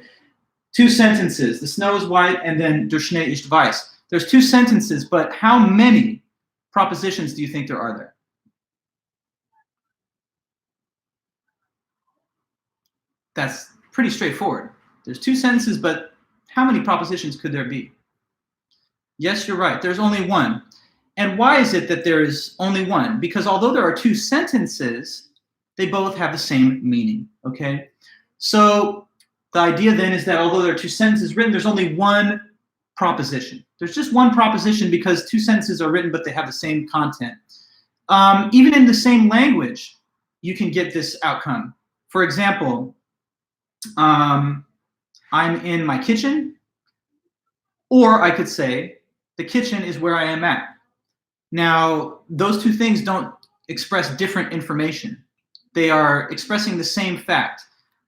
two sentences. The snow is white, and then Der Schnee ist weiß. There's two sentences, but how many propositions do you think there are there? That's pretty straightforward. There's two sentences, but how many propositions could there be? Yes, you're right. There's only one. And why is it that there is only one? Because although there are two sentences, they both have the same meaning, okay? So the idea then is that although there are two sentences written, there's only one proposition. There's just one proposition because two sentences are written, but they have the same content. Even in the same language, you can get this outcome. For example, I'm in my kitchen, or I could say, the kitchen is where I am at. Now, those two things don't express different information. They are expressing the same fact,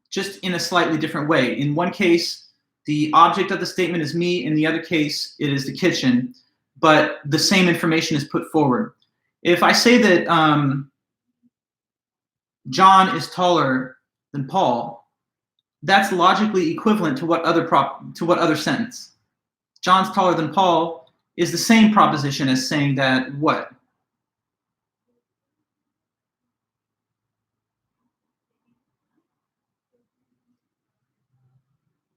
just in a slightly different way. In one case, the object of the statement is me. In the other case, it is the kitchen, but the same information is put forward. If I say that John is taller than Paul, that's logically equivalent to what other sentence? John's taller than Paul is the same proposition as saying that what?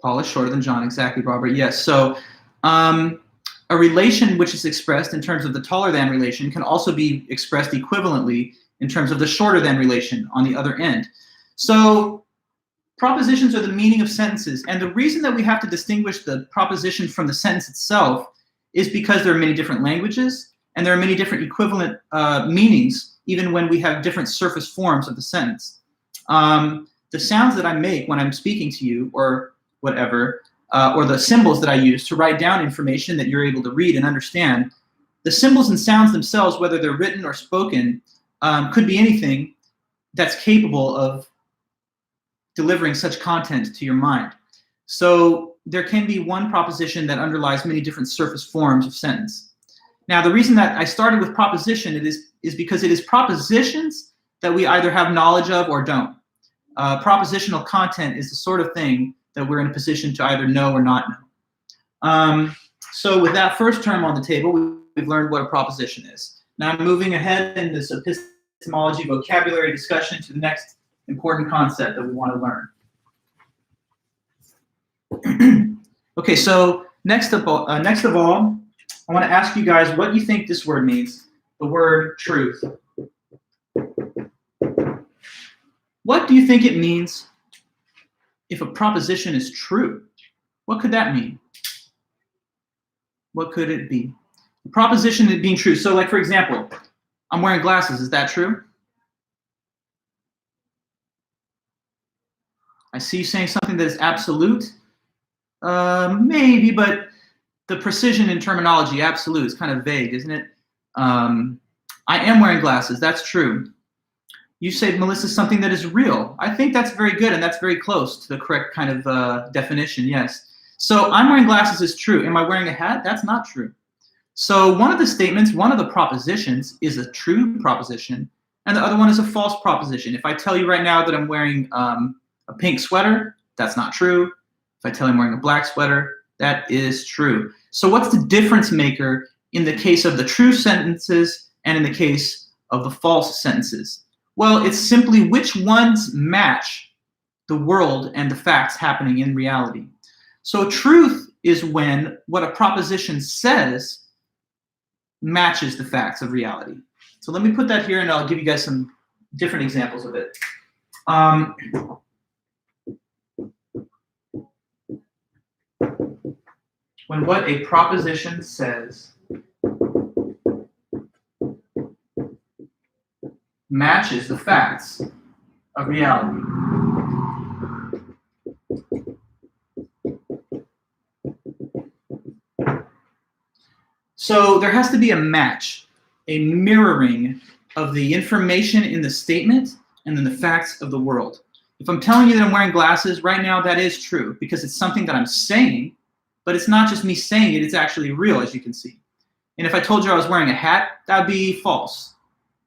Paul is shorter than John, exactly, Robert. Yes. So a relation which is expressed in terms of the taller than relation can also be expressed equivalently in terms of the shorter than relation on the other end. So propositions are the meaning of sentences. And the reason that we have to distinguish the proposition from the sentence itself is because there are many different languages and there are many different equivalent meanings, even when we have different surface forms of the sentence. The sounds that I make when I'm speaking to you, or whatever, or the symbols that I use to write down information that you're able to read and understand, the symbols and sounds themselves, whether they're written or spoken, could be anything that's capable of delivering such content to your mind. So there can be one proposition that underlies many different surface forms of sentence. Now, the reason that I started with proposition is because it is propositions that we either have knowledge of or don't. Propositional content is the sort of thing that we're in a position to either know or not know. So with that first term on the table, we've learned what a proposition is. Now I'm moving ahead in this epistemology vocabulary discussion to the next important concept that we want to learn. Okay, so next of all, I want to ask you guys what you think this word means, the word truth. What do you think it means if a proposition is true? What could that mean? What could it be? A proposition is being true. So like, for example, I'm wearing glasses. Is that true? I see you saying something that is absolute. Maybe, but the precision in terminology, absolute, is kind of vague, isn't it? I am wearing glasses. That's true. You say, Melissa, something that is real. I think that's very good, and that's very close to the correct kind of definition, yes. So I'm wearing glasses is true. Am I wearing a hat? That's not true. So one of the statements, one of the propositions is a true proposition, and the other one is a false proposition. If I tell you right now that I'm wearing a pink sweater, that's not true. If I tell you I'm wearing a black sweater, that is true. So what's the difference maker in the case of the true sentences and in the case of the false sentences? Well, it's simply which ones match the world and the facts happening in reality. So truth is when what a proposition says matches the facts of reality. So let me put that here and I'll give you guys some different examples of it. When what a proposition says matches the facts of reality. So there has to be a match, a mirroring of the information in the statement and then the facts of the world. If I'm telling you that I'm wearing glasses right now, that is true because it's something that I'm saying, but it's not just me saying it, it's actually real, as you can see. And if I told you I was wearing a hat, that would be false.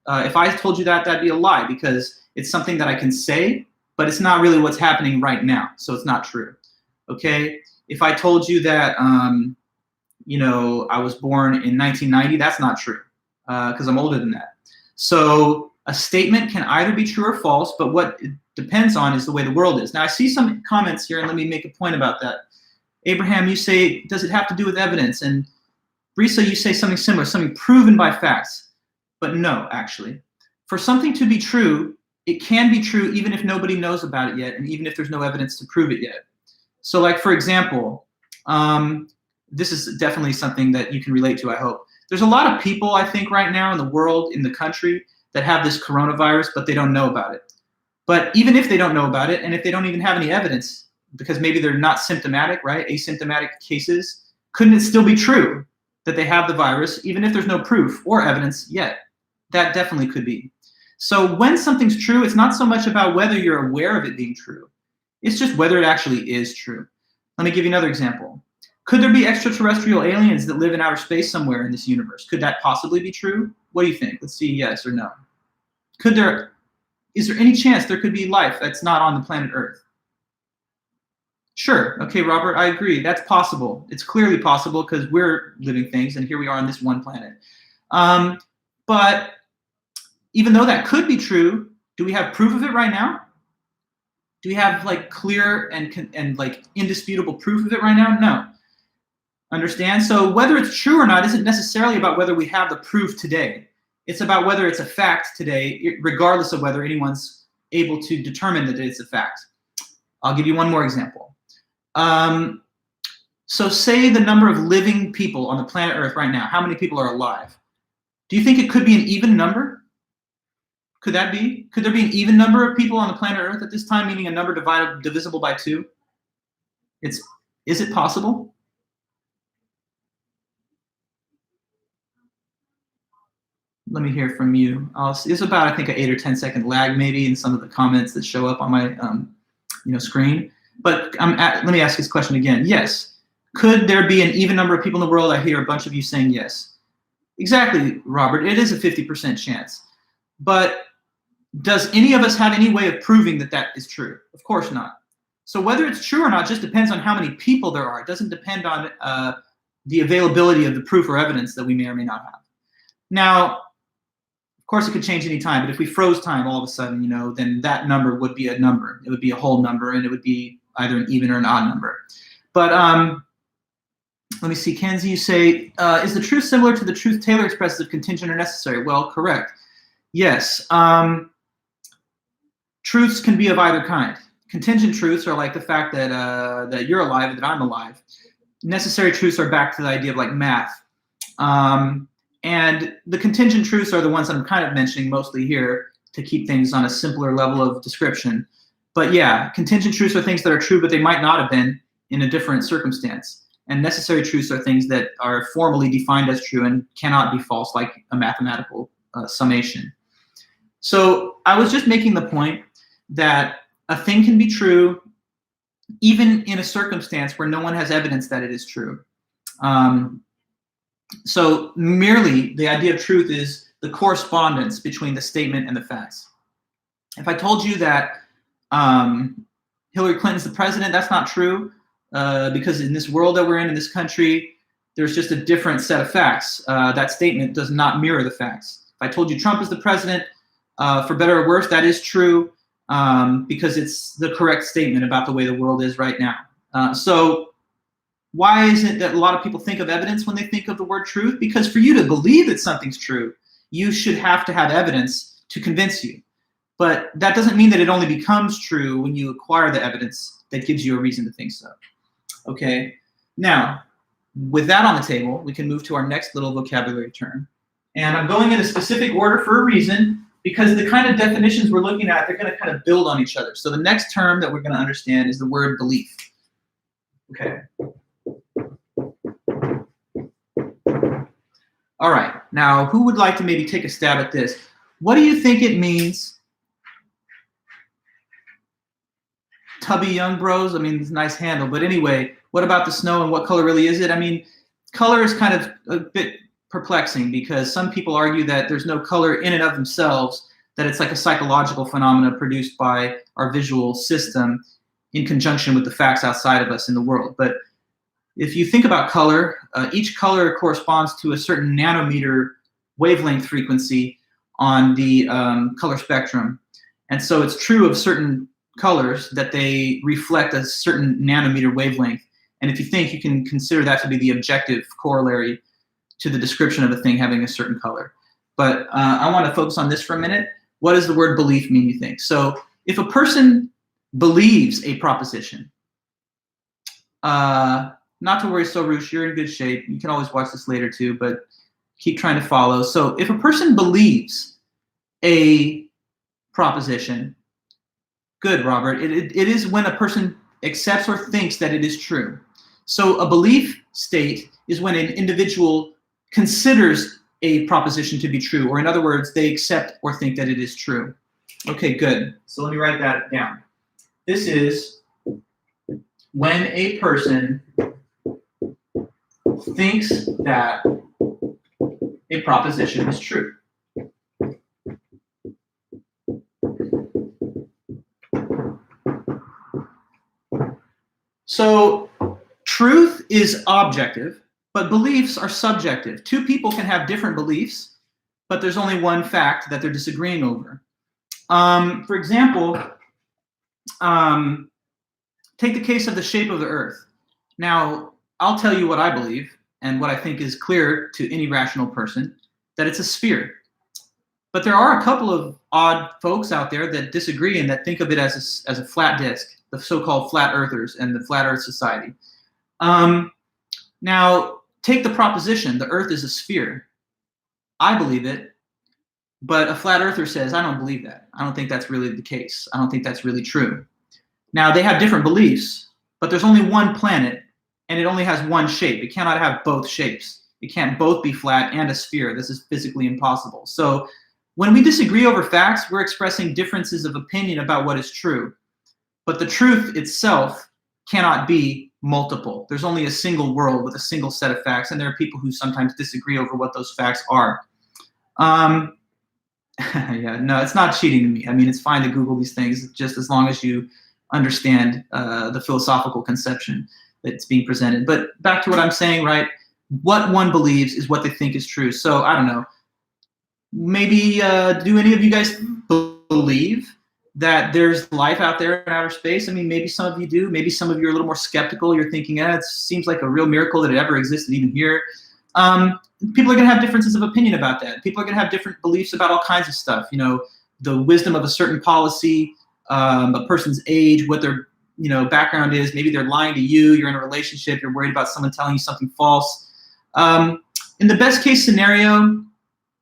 If I told you that, that'd be a lie because it's something that I can say, but it's not really what's happening right now, so it's not true. Okay? If I told you that, I was born in 1990, that's not true because I'm older than that. So a statement can either be true or false, but what it depends on is the way the world is. Now, I see some comments here, and let me make a point about that. Abraham, you say, does it have to do with evidence? And Brisa, you say something similar, something proven by facts. But no, actually. For something to be true, it can be true even if nobody knows about it yet, and even if there's no evidence to prove it yet. So like, for example, this is definitely something that you can relate to, I hope. There's a lot of people, I think, right now in the world, in the country, that have this coronavirus, but they don't know about it. But even if they don't know about it, and if they don't even have any evidence, because maybe they're not symptomatic, right? Asymptomatic cases, couldn't it still be true that they have the virus, even if there's no proof or evidence yet? That definitely could be. So when something's true, it's not so much about whether you're aware of it being true. It's just whether it actually is true. Let me give you another example. Could there be extraterrestrial aliens that live in outer space somewhere in this universe? Could that possibly be true? What do you think? Let's see, yes or no. Is there any chance there could be life that's not on the planet Earth? Sure. Okay, Robert, I agree. That's possible. It's clearly possible because we're living things, and here we are on this one planet. But even though that could be true, do we have proof of it right now? Do we have like clear and like indisputable proof of it right now? No. Understand? So whether it's true or not isn't necessarily about whether we have the proof today. It's about whether it's a fact today, regardless of whether anyone's able to determine that it's a fact. I'll give you one more example. So say the number of living people on the planet Earth right now, how many people are alive? Do you think it could be an even number? Could that be? Could there be an even number of people on the planet Earth at this time, meaning a number divisible by 2? Is it possible? Let me hear from you. It's about, I think, an 8 or 10 second lag maybe in some of the comments that show up on my screen. But let me ask this question again. Yes. Could there be an even number of people in the world? I hear a bunch of you saying yes. Exactly, Robert. It is a 50% chance. But does any of us have any way of proving that that is true? Of course not. So whether it's true or not just depends on how many people there are. It doesn't depend on the availability of the proof or evidence that we may or may not have. Now, of course, it could change any time, but if we froze time all of a sudden, then that number would be a number. It would be a whole number, and it would be either an even or an odd number. But let me see, Kenzie, you say, is the truth similar to the truth Taylor expresses of contingent or necessary? Well, correct. Yes. Truths can be of either kind. Contingent truths are like the fact that that you're alive and that I'm alive. Necessary truths are back to the idea of like math. And the contingent truths are the ones that I'm kind of mentioning mostly here to keep things on a simpler level of description. But yeah, contingent truths are things that are true, but they might not have been in a different circumstance. And necessary truths are things that are formally defined as true and cannot be false, like a mathematical summation. So I was just making the point that a thing can be true even in a circumstance where no one has evidence that it is true. So merely the idea of truth is the correspondence between the statement and the facts. If I told you that Hillary Clinton's the president, that's not true because in this world that we're in this country, there's just a different set of facts. That statement does not mirror the facts. If I told you Trump is the president, for better or worse, that is true because it's the correct statement about the way the world is right now. So why is it that a lot of people think of evidence when they think of the word truth? Because for you to believe that something's true, you should have to have evidence to convince you. But that doesn't mean that it only becomes true when you acquire the evidence that gives you a reason to think so. Okay, now, with that on the table, we can move to our next little vocabulary term. And I'm going in a specific order for a reason, because the kind of definitions we're looking at, they're going to kind of build on each other. So the next term that we're going to understand is the word belief. Okay. All right, now who would like to maybe take a stab at this? What do you think it means? Tubby Young Bros, I mean, it's a nice handle, but anyway, what about the snow and what color really is it? I mean, color is kind of a bit perplexing because some people argue that there's no color in and of themselves, that it's like a psychological phenomena produced by our visual system in conjunction with the facts outside of us in the world. But if you think about color, each color corresponds to a certain nanometer wavelength frequency on the color spectrum. And so it's true of certain colors that they reflect a certain nanometer wavelength. And if you think, you can consider that to be the objective corollary to the description of a thing having a certain color. But I want to focus on this for a minute. What does the word belief mean, you think? So if a person believes a proposition, not to worry, Soroush, you're in good shape. You can always watch this later too, but keep trying to follow. So if a person believes a proposition, good, Robert, it is when a person accepts or thinks that it is true. So a belief state is when an individual considers a proposition to be true, or in other words, they accept or think that it is true. Okay, good. So let me write that down. This is when a person thinks that a proposition is true. So truth is objective, but beliefs are subjective. Two people can have different beliefs, but there's only one fact that they're disagreeing over. For example, take the case of the shape of the earth. Now, I'll tell you what I believe and what I think is clear to any rational person, that it's a sphere. But there are a couple of odd folks out there that disagree and that think of it as a flat disk, the so-called flat earthers and the flat earth society. Now, take the proposition, the earth is a sphere. I believe it, but a flat earther says, I don't believe that. I don't think that's really the case. I don't think that's really true. Now, they have different beliefs, but there's only one planet, and it only has one shape. It cannot have both shapes. It can't both be flat and a sphere. This is physically impossible. So when we disagree over facts, we're expressing differences of opinion about what is true. But the truth itself cannot be multiple. There's only a single world with a single set of facts, and there are people who sometimes disagree over what those facts are. Yeah, no, it's not cheating to me. I mean, it's fine to Google these things, just as long as you understand the philosophical conception that's being presented. But back to what I'm saying, right? What one believes is what they think is true. So I don't know. Maybe do any of you guys believe that there's life out there in outer space? I mean, maybe some of you do. Maybe some of you are a little more skeptical. You're thinking, it seems like a real miracle that it ever existed even here. People are going to have differences of opinion about that. People are going to have different beliefs about all kinds of stuff. You know, the wisdom of a certain policy, a person's age, what their background is. Maybe they're lying to you. You're in a relationship. You're worried about someone telling you something false. In the best case scenario,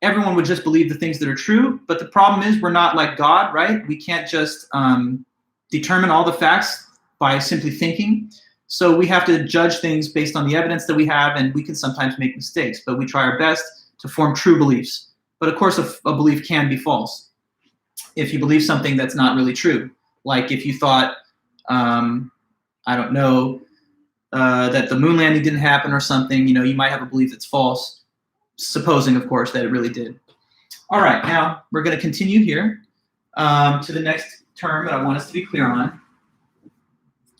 everyone would just believe the things that are true. But the problem is we're not like God, right? We can't just determine all the facts by simply thinking. So we have to judge things based on the evidence that we have, and we can sometimes make mistakes, but we try our best to form true beliefs. But of course, a belief can be false if you believe something that's not really true. Like if you thought, I don't know, that the moon landing didn't happen or something, you might have a belief that's false, supposing, of course, that it really did. All right, now we're going to continue here to the next term that I want us to be clear on.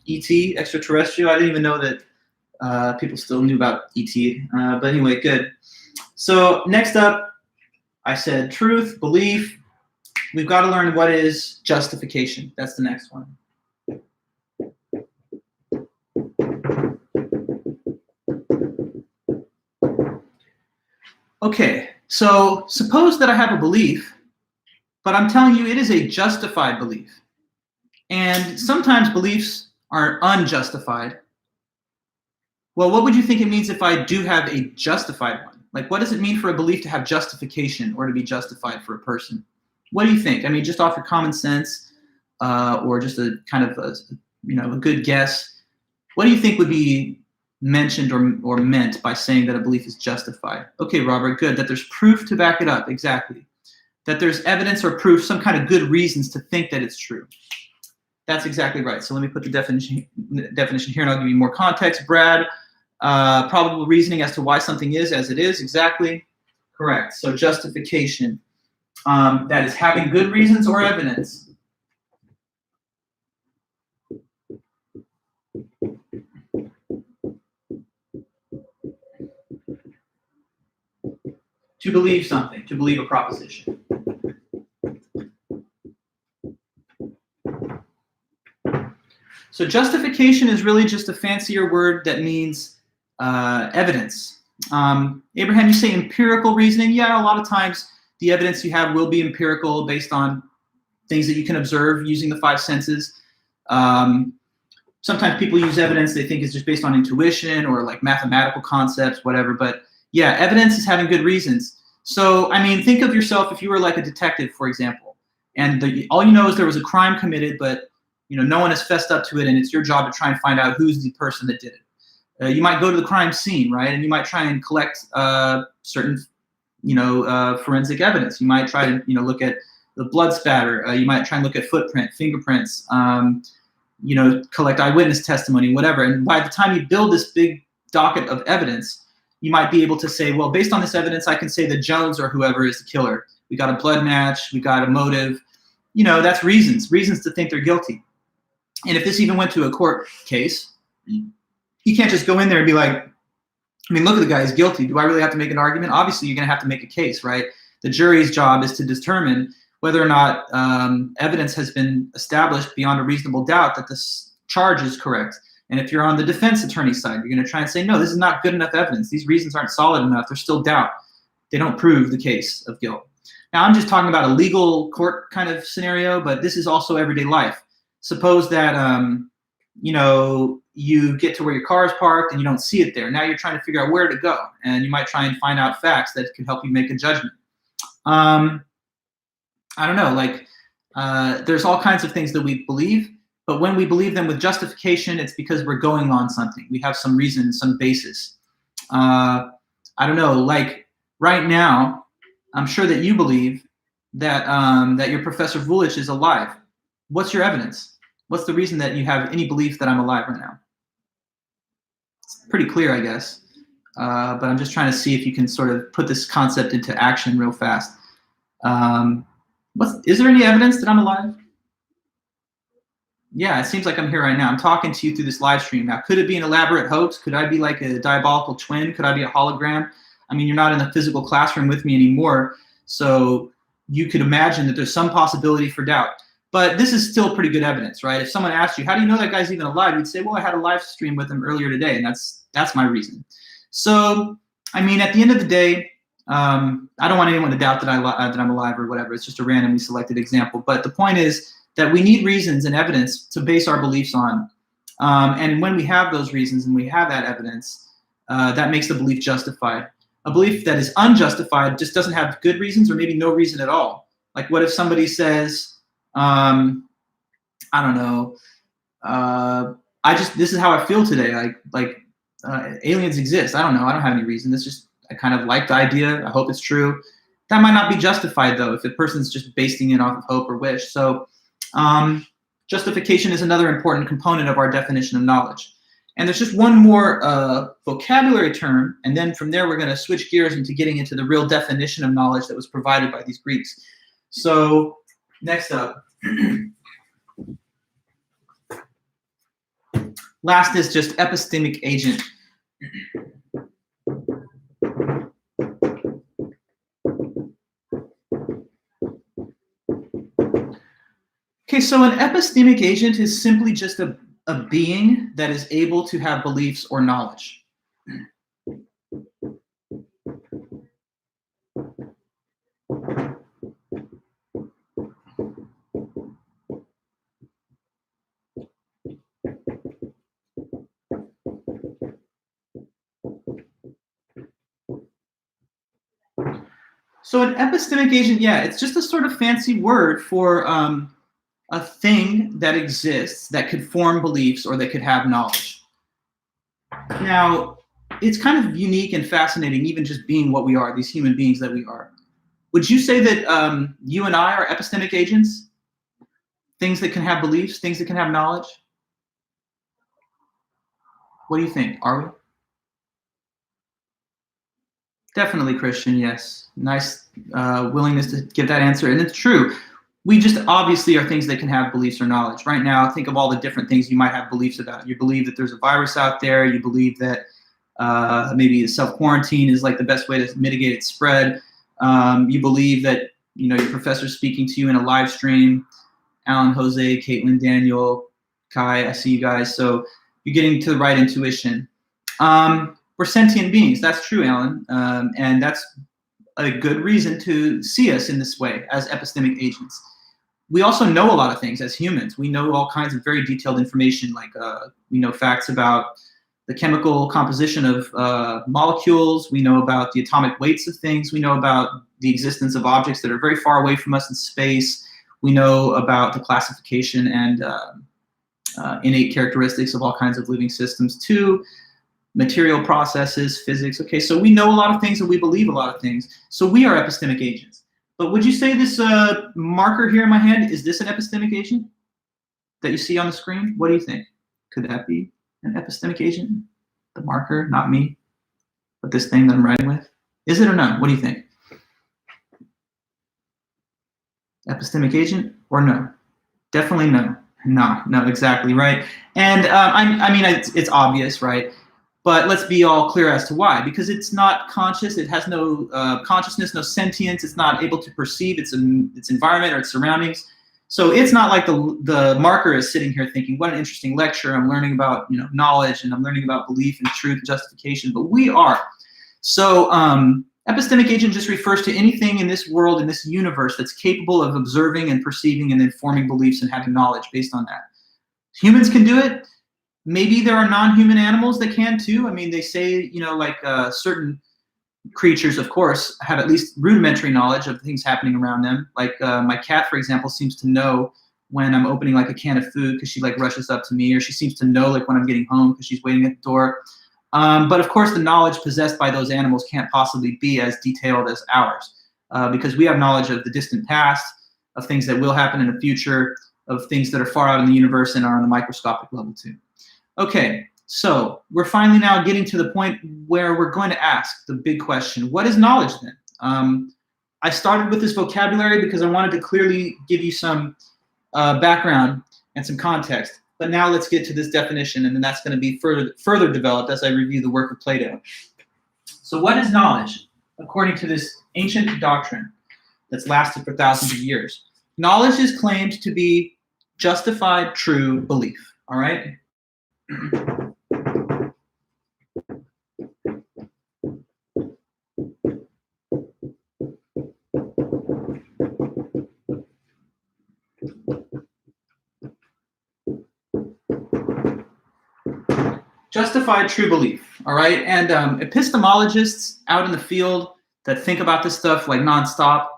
ET, extraterrestrial. I didn't even know that people still knew about ET, but anyway, good. So next up, I said truth, belief. We've got to learn what is justification. That's the next one. Okay, so suppose that I have a belief, but I'm telling you it is a justified belief. And sometimes beliefs are unjustified. Well, what would you think it means if I do have a justified one? Like, what does it mean for a belief to have justification or to be justified for a person? What do you think? I mean, just off your common sense, or just a kind of a good guess. What do you think would be mentioned or meant by saying that a belief is justified? Okay, Robert, good. That there's proof to back it up, exactly. That there's evidence or proof, some kind of good reasons to think that it's true. That's exactly right. So let me put the definition here, and I'll give you more context. Brad, probable reasoning as to why something is as it is. Exactly correct. So justification, that is having good reasons or evidence. To believe something, to believe a proposition. So justification is really just a fancier word that means evidence. Abraham, you say empirical reasoning. Yeah, a lot of times the evidence you have will be empirical based on things that you can observe using the five senses. Sometimes people use evidence they think is just based on intuition or like mathematical concepts, whatever. But yeah, evidence is having good reasons. So, I mean, think of yourself if you were like a detective, for example, and all you know is there was a crime committed, but no one has fessed up to it, and it's your job to try and find out who's the person that did it. You might go to the crime scene, right? And you might try and collect certain, forensic evidence. You might try to, look at the blood spatter. You might try and look at fingerprints, collect eyewitness testimony, whatever. And by the time you build this big docket of evidence, you might be able to say, well, based on this evidence, I can say that Jones or whoever is the killer. We got a blood match. We got a motive. That's reasons to think they're guilty. And if this even went to a court case, you can't just go in there and be like, I mean, look at the guy, he's guilty. Do I really have to make an argument? Obviously, you're going to have to make a case, right? The jury's job is to determine whether or not evidence has been established beyond a reasonable doubt that this charge is correct. And if you're on the defense attorney's side, you're going to try and say, no, this is not good enough evidence. These reasons aren't solid enough. There's still doubt. They don't prove the case of guilt. Now, I'm just talking about a legal court kind of scenario, but this is also everyday life. Suppose that, you get to where your car is parked and you don't see it there. Now you're trying to figure out where to go, and you might try and find out facts that can help you make a judgment. I don't know, like there's all kinds of things that we believe, but when we believe them with justification, it's because we're going on something. We have some reason, some basis. I don't know, like right now, I'm sure that you believe that that your Professor Vulich is alive. What's your evidence? What's the reason that you have any belief that I'm alive right now? It's pretty clear, I guess. But I'm just trying to see if you can sort of put this concept into action real fast. Is there any evidence that I'm alive? Yeah, it seems like I'm here right now. I'm talking to you through this live stream. Now, could it be an elaborate hoax? Could I be like a diabolical twin? Could I be a hologram? I mean, you're not in the physical classroom with me anymore, so you could imagine that there's some possibility for doubt. But this is still pretty good evidence, right? If someone asked you, how do you know that guy's even alive? You'd say, well, I had a live stream with him earlier today, and that's my reason. So, I mean, at the end of the day, I don't want anyone to doubt that I'm alive or whatever. It's just a randomly selected example. But the point is that we need reasons and evidence to base our beliefs on. And when we have those reasons and we have that evidence, that makes the belief justified. A belief that is unjustified just doesn't have good reasons or maybe no reason at all. Like what if somebody says, I don't know, this is how I feel today. Like aliens exist. I don't know. I don't have any reason. It's just, I kind of like the idea. I hope it's true. That might not be justified though, if the person's just basing it off of hope or wish. So justification is another important component of our definition of knowledge. And there's just one more vocabulary term, and then from there we're going to switch gears into getting into the real definition of knowledge that was provided by these Greeks. So next up, last is just epistemic agent. Okay, so an epistemic agent is simply just a being that is able to have beliefs or knowledge. So an epistemic agent, yeah, it's just a sort of fancy word for a thing that exists that could form beliefs or that could have knowledge. Now, it's kind of unique and fascinating, even just being what we are, these human beings that we are. Would you say that you and I are epistemic agents? Things that can have beliefs, things that can have knowledge? What do you think? Are we? Definitely, Christian, yes. Nice willingness to give that answer, and it's true. We just obviously are things that can have beliefs or knowledge. Right now, think of all the different things you might have beliefs about. You believe that there's a virus out there. You believe that maybe self-quarantine is like the best way to mitigate its spread. You believe that, you know, your professor's speaking to you in a live stream. Alan, Jose, Caitlin, Daniel, Kai, I see you guys. So you're getting to the right intuition. We're sentient beings. That's true, Alan. And that's a good reason to see us in this way as epistemic agents. We also know a lot of things as humans. We know all kinds of very detailed information, like we know facts about the chemical composition of molecules. We know about the atomic weights of things. We know about the existence of objects that are very far away from us in space. We know about the classification and innate characteristics of all kinds of living systems too. Material processes, physics. Okay, so we know a lot of things and we believe a lot of things. So we are epistemic agents. But would you say this marker here in my hand, is this an epistemic agent that you see on the screen? What do you think? Could that be an epistemic agent? The marker, not me, but this thing that I'm writing with? Is it or not? What do you think? Epistemic agent or no? Definitely no. No, exactly, right? And I mean, it's obvious, right? But let's be all clear as to why. Because it's not conscious, it has no consciousness, no sentience, it's not able to perceive its environment or its surroundings. So it's not like the marker is sitting here thinking, what an interesting lecture, I'm learning about, you know, knowledge, and I'm learning about belief and truth and justification, but we are. So epistemic agent just refers to anything in this world, in this universe, that's capable of observing and perceiving and then forming beliefs and having knowledge based on that. Humans can do it. Maybe there are non-human animals that can too. I mean, they say, like certain creatures, of course, have at least rudimentary knowledge of things happening around them. Like my cat, for example, seems to know when I'm opening like a can of food because she like rushes up to me, or she seems to know like when I'm getting home because she's waiting at the door. But of course, the knowledge possessed by those animals can't possibly be as detailed as ours, because we have knowledge of the distant past, of things that will happen in the future, of things that are far out in the universe and are on the microscopic level too. Okay, so we're finally now getting to the point where we're going to ask the big question: what is knowledge then? I started with this vocabulary because I wanted to clearly give you some background and some context. But now let's get to this definition, and then that's going to be further developed as I review the work of Plato. So what is knowledge, according to this ancient doctrine that's lasted for thousands of years? Knowledge is claimed to be justified true belief, all right? Justified true belief, all right? And epistemologists out in the field that think about this stuff like nonstop,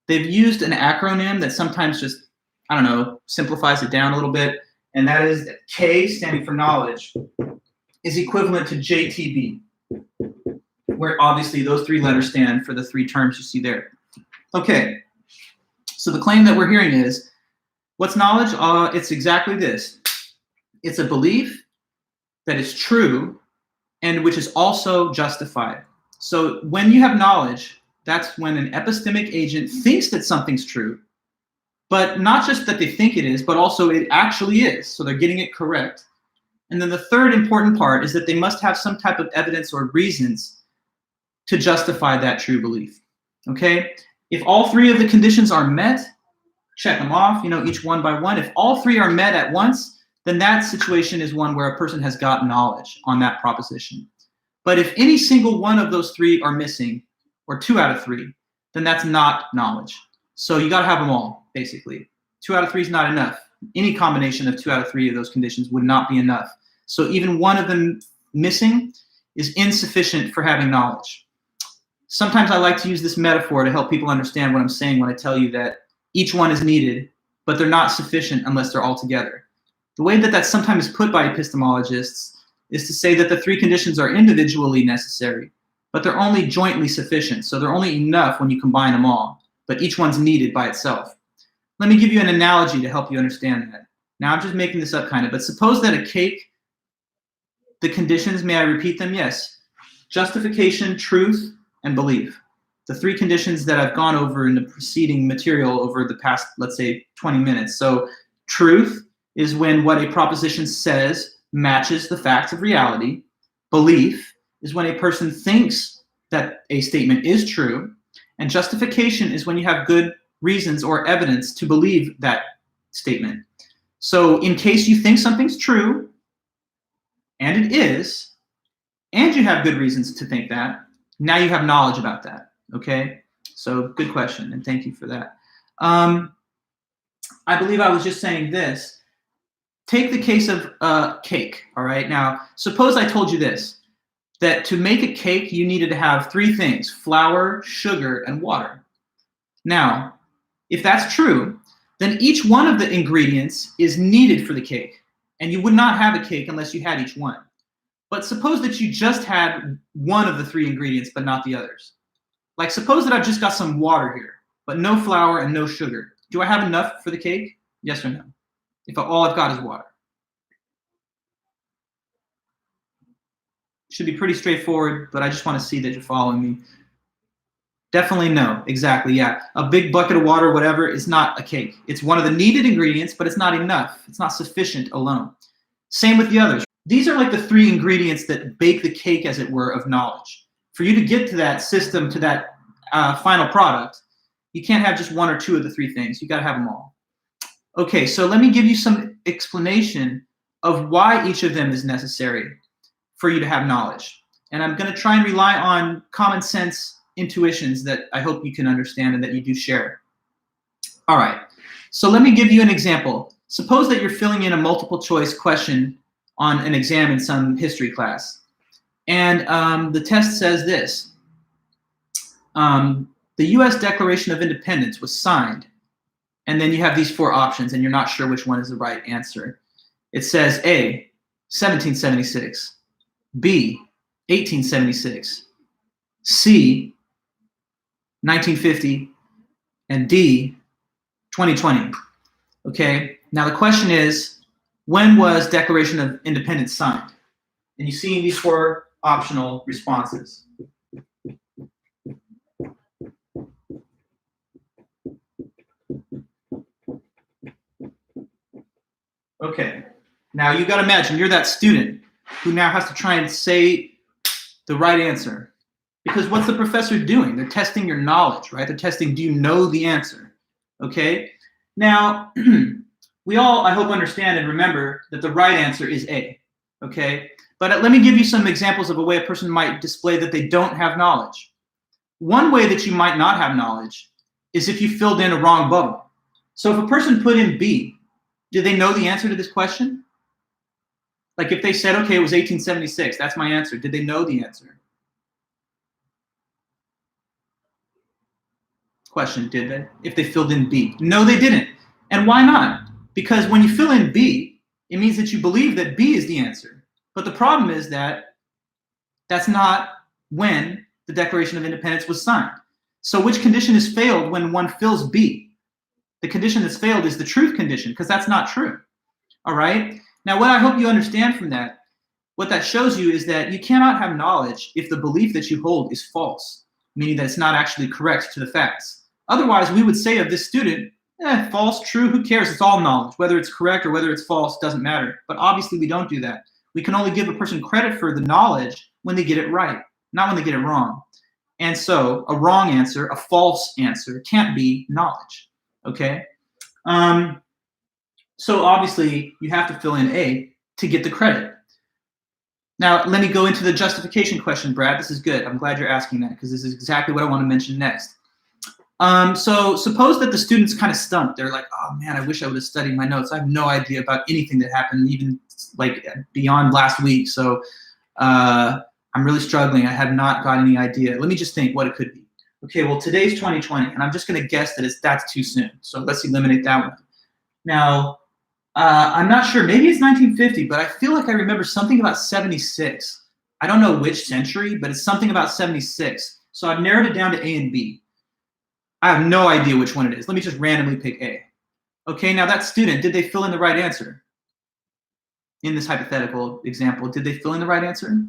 they've used an acronym that sometimes just, I don't know, simplifies it down a little bit. And that is that K, standing for knowledge, is equivalent to JTB, where obviously those three letters stand for the three terms you see there. Okay, so the claim that we're hearing is, what's knowledge? It's exactly this. It's a belief that is true and which is also justified. So when you have knowledge, that's when an epistemic agent thinks that something's true, but not just that they think it is, but also it actually is. So they're getting it correct. And then the third important part is that they must have some type of evidence or reasons to justify that true belief. Okay? If all three of the conditions are met, check them off, each one by one. If all three are met at once, then that situation is one where a person has got knowledge on that proposition. But if any single one of those three are missing, or 2 out of 3, then that's not knowledge. So you got to have them all, basically. 2 out of 3 is not enough. Any combination of 2 out of 3 of those conditions would not be enough. So even one of them missing is insufficient for having knowledge. Sometimes I like to use this metaphor to help people understand what I'm saying when I tell you that each one is needed, but they're not sufficient unless they're all together. The way that that's sometimes put by epistemologists is to say that the 3 conditions are individually necessary, but they're only jointly sufficient. So they're only enough when you combine them all, but each one's needed by itself. Let me give you an analogy to help you understand that. Now I'm just making this up kind of, but suppose that a cake, the conditions, may I repeat them? Yes. Justification, truth, and belief. The 3 conditions that I've gone over in the preceding material over the past, let's say, 20 minutes. So truth is when what a proposition says matches the facts of reality. Belief is when a person thinks that a statement is true. And justification is when you have good reasons or evidence to believe that statement. So in case you think something's true, and it is, and you have good reasons to think that, now you have knowledge about that, okay? So good question, and thank you for that. I believe I was just saying this. Take the case of cake, all right? Now, suppose I told you this, that to make a cake, you needed to have 3 things: flour, sugar, and water. Now, if that's true, then each one of the ingredients is needed for the cake, and you would not have a cake unless you had each one. But suppose that you just had one of the 3 ingredients, but not the others. Like, suppose that I've just got some water here, but no flour and no sugar. Do I have enough for the cake? Yes or no? If all I've got is water. Should be pretty straightforward, but I just want to see that you're following me. Definitely no, exactly, yeah. A big bucket of water, whatever, is not a cake. It's one of the needed ingredients, but it's not enough. It's not sufficient alone. Same with the others. These are like the 3 ingredients that bake the cake, as it were, of knowledge. For you to get to that system, to that final product, you can't have just 1 or 2 of the 3 things. You got to have them all. Okay, so let me give you some explanation of why each of them is necessary for you to have knowledge. And I'm going to try and rely on common sense intuitions that I hope you can understand and that you do share. All right, so let me give you an example. Suppose that you're filling in a multiple choice question on an exam in some history class. And the test says this. The U.S. Declaration of Independence was signed. And then you have these four options, and you're not sure which one is the right answer. It says A, 1776, B, 1876, C, 1950, and D, 2020. Okay, now the question is, when was Declaration of Independence signed? And you see these four optional responses. Okay, now you got to imagine you're that student who now has to try and say the right answer. Because what's the professor doing? They're testing your knowledge, right? They're testing, do you know the answer? Okay, now we all, I hope, understand and remember that the right answer is A, okay? But let me give you some examples of a way a person might display that they don't have knowledge. One way that you might not have knowledge is if you filled in a wrong bubble. So if a person put in B, do they know the answer to this question? Like if they said, okay, it was 1876, that's my answer. Did they know the answer? Question, did they? If they filled in B. No, they didn't. And why not? Because when you fill in B, it means that you believe that B is the answer. But the problem is that that's not when the Declaration of Independence was signed. So which condition is failed when one fills B? The condition that's failed is the truth condition, because that's not true. All right? Now, what I hope you understand from that, what that shows you is that you cannot have knowledge if the belief that you hold is false, meaning that it's not actually correct to the facts. Otherwise, we would say of this student, false, true, who cares? It's all knowledge. Whether it's correct or whether it's false doesn't matter. But obviously, we don't do that. We can only give a person credit for the knowledge when they get it right, not when they get it wrong. And so a wrong answer, a false answer, can't be knowledge. Okay? So obviously, you have to fill in A to get the credit. Now, let me go into the justification question, Brad. This is good. I'm glad you're asking that, because this is exactly what I want to mention next. So suppose that the student's kind of stumped. They're like, oh man, I wish I would have studied my notes. I have no idea about anything that happened, even like beyond last week. So I'm really struggling. I have not got any idea. Let me just think what it could be. Okay, well, today's 2020, and I'm just going to guess that that's too soon. So let's eliminate that one. Now, I'm not sure. Maybe it's 1950, but I feel like I remember something about 76. I don't know which century, but it's something about 76. So I've narrowed it down to A and B. I have no idea which one it is. Let me just randomly pick A. Okay, now that student, did they fill in the right answer? In this hypothetical example, did they fill in the right answer?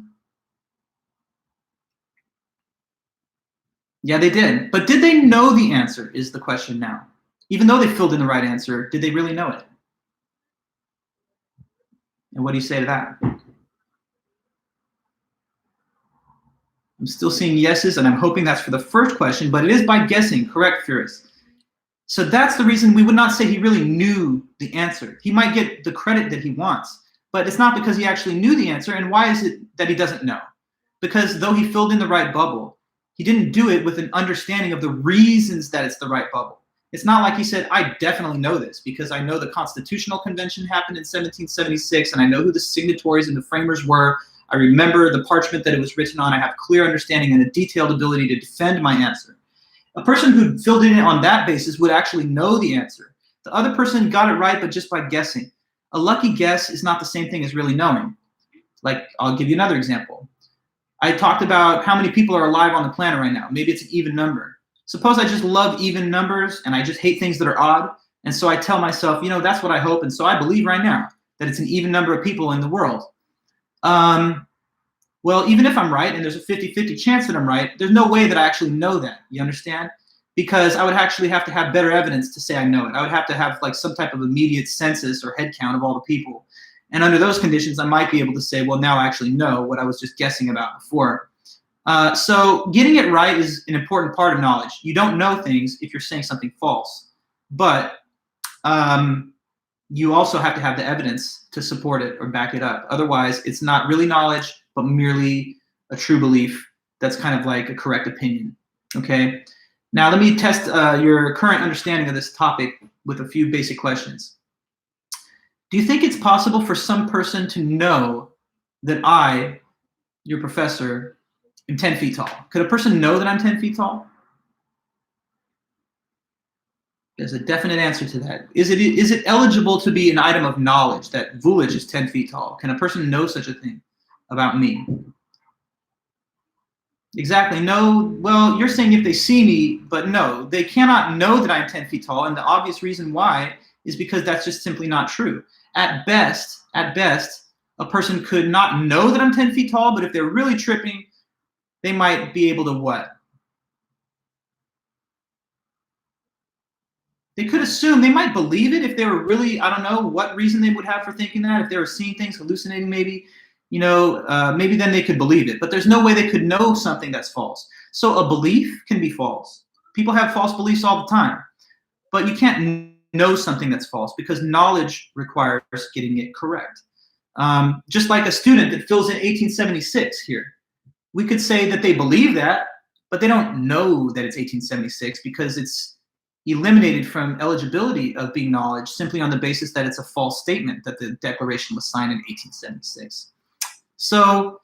Yeah, they did. But did they know the answer is the question now. Even though they filled in the right answer, did they really know it? And what do you say to that? I'm still seeing yeses, and I'm hoping that's for the first question, but it is by guessing. Correct, Furious. So that's the reason we would not say he really knew the answer. He might get the credit that he wants, but it's not because he actually knew the answer. And why is it that he doesn't know? Because though he filled in the right bubble, he didn't do it with an understanding of the reasons that it's the right bubble. It's not like he said, I definitely know this because I know the Constitutional Convention happened in 1776, and I know who the signatories and the framers were. I remember the parchment that it was written on. I have clear understanding and a detailed ability to defend my answer. A person who filled in on that basis would actually know the answer. The other person got it right, but just by guessing. A lucky guess is not the same thing as really knowing. Like, I'll give you another example. I talked about how many people are alive on the planet right now. Maybe it's an even number. Suppose I just love even numbers and I just hate things that are odd. And so I tell myself, you know, that's what I hope. And so I believe right now that it's an even number of people in the world. Well, even if I'm right, and there's a 50-50 chance that I'm right, there's no way that I actually know that. You understand? Because I would actually have to have better evidence to say I know it. I would have to have like some type of immediate census or head count of all the people. And under those conditions, I might be able to say, well, now I actually know what I was just guessing about before. So getting it right is an important part of knowledge. You don't know things if you're saying something false. But you also have to have the evidence to support it or back it up. Otherwise, it's not really knowledge, but merely a true belief that's kind of like a correct opinion. Okay? Now, let me test your current understanding of this topic with a few basic questions. Do you think it's possible for some person to know that I, your professor, am 10 feet tall? Could a person know that I'm 10 feet tall? There's a definite answer to that. Is it eligible to be an item of knowledge that Vulic is 10 feet tall? Can a person know such a thing about me? Exactly. No. Well, you're saying if they see me, but no, they cannot know that I'm 10 feet tall. And the obvious reason why is because that's just simply not true. At best, a person could not know that I'm 10 feet tall, but if they're really tripping, they might be able to what? They could assume, they might believe it if they were really, I don't know what reason they would have for thinking that, if they were seeing things, hallucinating maybe, maybe then they could believe it. But there's no way they could know something that's false. So a belief can be false. People have false beliefs all the time. But you can't know something that's false because knowledge requires getting it correct. Just like a student that fills in 1876 here. We could say that they believe that, but they don't know that it's 1876 because it's eliminated from eligibility of being knowledge simply on the basis that it's a false statement that the Declaration was signed in 1876. So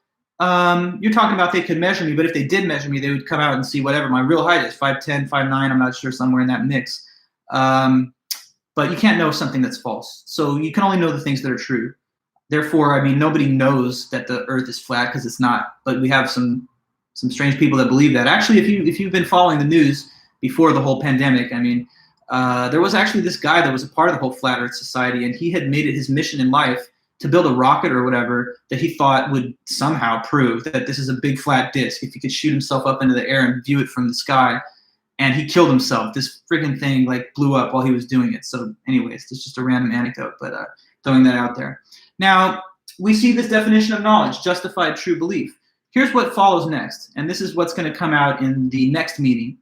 you're talking about they could measure me, but if they did measure me, they would come out and see whatever my real height is, 5'10", 5'9", I'm not sure, somewhere in that mix. But you can't know something that's false. So you can only know the things that are true. Therefore, I mean, nobody knows that the Earth is flat because it's not. But we have some strange people that believe that. Actually, if you've been following the news before the whole pandemic, I mean, there was actually this guy that was a part of the whole Flat Earth Society, and he had made it his mission in life to build a rocket or whatever that he thought would somehow prove that this is a big flat disk. If he could shoot himself up into the air and view it from the sky, and he killed himself. This freaking thing like blew up while he was doing it. So anyways, it's just a random anecdote, but throwing that out there. Now, we see this definition of knowledge, justified true belief. Here's what follows next, and this is what's going to come out in the next meeting.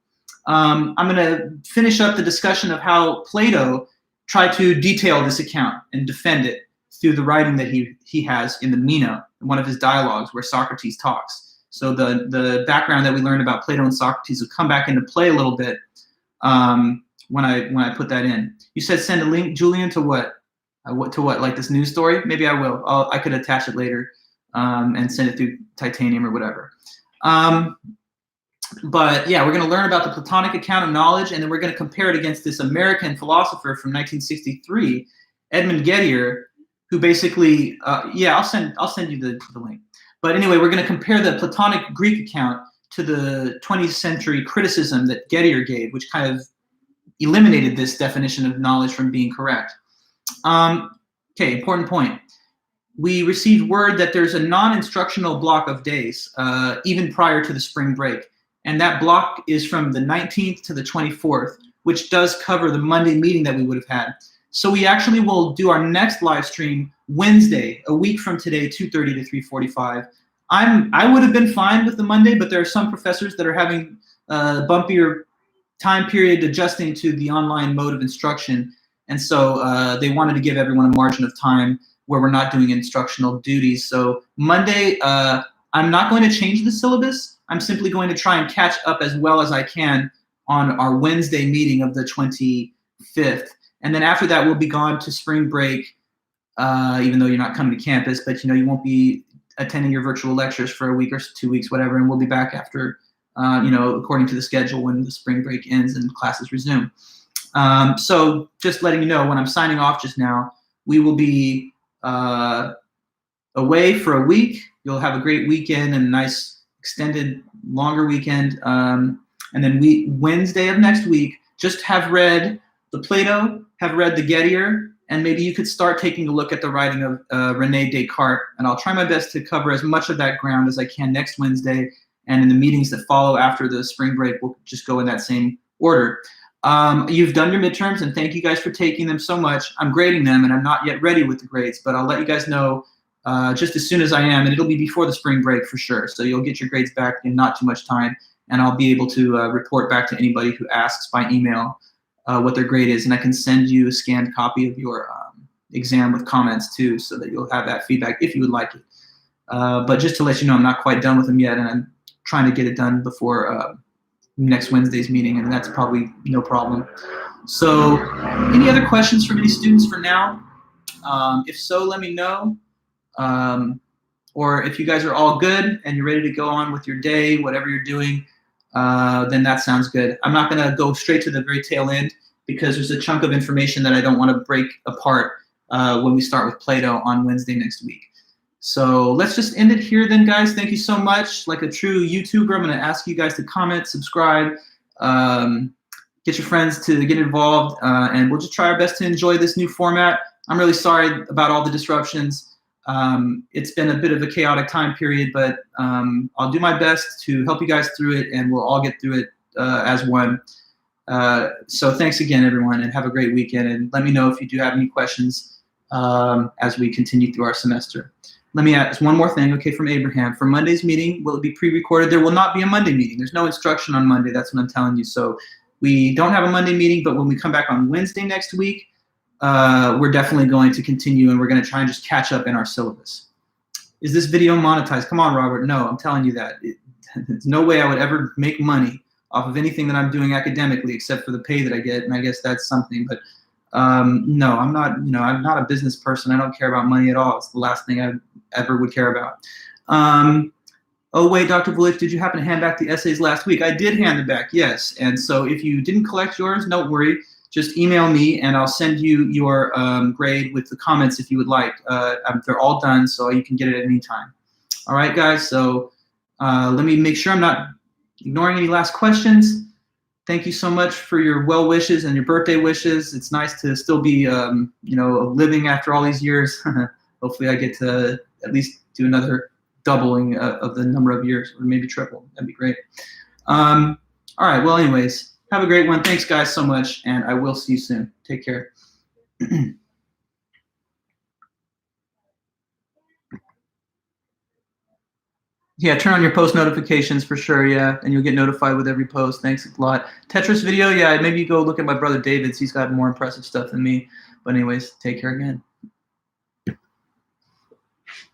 I'm going to finish up the discussion of how Plato tried to detail this account and defend it through the writing that he has in the Meno, one of his dialogues where Socrates talks. So the background that we learned about Plato and Socrates will come back into play a little bit when I put that in. You said send a link, Julian, to what? To what? Like this news story? Maybe I will. I could attach it later and send it through Titanium or whatever. But yeah, we're going to learn about the Platonic account of knowledge, and then we're going to compare it against this American philosopher from 1963, Edmund Gettier, who basically, I'll send you the link. But anyway, we're going to compare the Platonic Greek account to the 20th century criticism that Gettier gave, which kind of eliminated this definition of knowledge from being correct. Okay, important point. We received word that there's a non-instructional block of days, even prior to the spring break. And that block is from the 19th to the 24th, which does cover the Monday meeting that we would have had. So we actually will do our next live stream Wednesday, a week from today, 2:30 to 3:45. I would have been fine with the Monday, but there are some professors that are having a bumpier time period adjusting to the online mode of instruction. And so they wanted to give everyone a margin of time where we're not doing instructional duties. So Monday, I'm not going to change the syllabus. I'm simply going to try and catch up as well as I can on our Wednesday meeting of the 25th. And then after that, we'll be gone to spring break, even though you're not coming to campus, but you won't be attending your virtual lectures for a week or 2 weeks, whatever, and we'll be back after, according to the schedule when the spring break ends and classes resume. So just letting you know, when I'm signing off just now, we will be away for a week. You'll have a great weekend and a nice extended, longer weekend. And then Wednesday of next week, just have read the Plato, have read the Gettier, and maybe you could start taking a look at the writing of René Descartes. And I'll try my best to cover as much of that ground as I can next Wednesday. And in the meetings that follow after the spring break, we'll just go in that same order. You've done your midterms, and thank you guys for taking them so much. I'm grading them, and I'm not yet ready with the grades, but I'll let you guys know just as soon as I am, and it'll be before the spring break for sure. So you'll get your grades back in not too much time, and I'll be able to report back to anybody who asks by email what their grade is, and I can send you a scanned copy of your exam with comments too, so that you'll have that feedback if you would like it. But just to let you know, I'm not quite done with them yet, and I'm trying to get it done before next Wednesday's meeting, and that's probably no problem. So any other questions from any students for now? If so, let me know. Or if you guys are all good and you're ready to go on with your day, whatever you're doing, then that sounds good. I'm not going to go straight to the very tail end because there's a chunk of information that I don't want to break apart when we start with Plato on Wednesday next week. So let's just end it here then, guys. Thank you so much. Like a true YouTuber, I'm going to ask you guys to comment, subscribe, get your friends to get involved, and we'll just try our best to enjoy this new format. I'm really sorry about all the disruptions. It's been a bit of a chaotic time period, but I'll do my best to help you guys through it, and we'll all get through it as one. So thanks again, everyone, and have a great weekend. And let me know if you do have any questions as we continue through our semester. Let me ask one more thing, okay, from Abraham. For Monday's meeting, will it be pre-recorded? There will not be a Monday meeting. There's no instruction on Monday. That's what I'm telling you. So we don't have a Monday meeting, but when we come back on Wednesday next week, we're definitely going to continue, and we're going to try and just catch up in our syllabus. Is this video monetized? Come on, Robert. No, I'm telling you that. There's no way I would ever make money off of anything that I'm doing academically except for the pay that I get, and I guess that's something. But no, I'm not. I'm not a business person. I don't care about money at all. It's the last thing I ever would care about. Oh wait, Dr. Vulich, did you happen to hand back the essays last week? I did hand it back, yes. And so if you didn't collect yours, don't worry. Just email me and I'll send you your grade with the comments if you would like. They're all done, so you can get it at any time. All right, guys, so let me make sure I'm not ignoring any last questions. Thank you so much for your well wishes and your birthday wishes. It's nice to still be, living after all these years. Hopefully I get to at least do another doubling of the number of years, or maybe triple. That'd be great. All right, well, anyways, have a great one. Thanks, guys, so much, and I will see you soon. Take care. Yeah, turn on your post notifications for sure, yeah, and you'll get notified with every post. Thanks a lot. Tetris video, yeah, maybe you go look at my brother David's. He's got more impressive stuff than me. But anyways, take care again.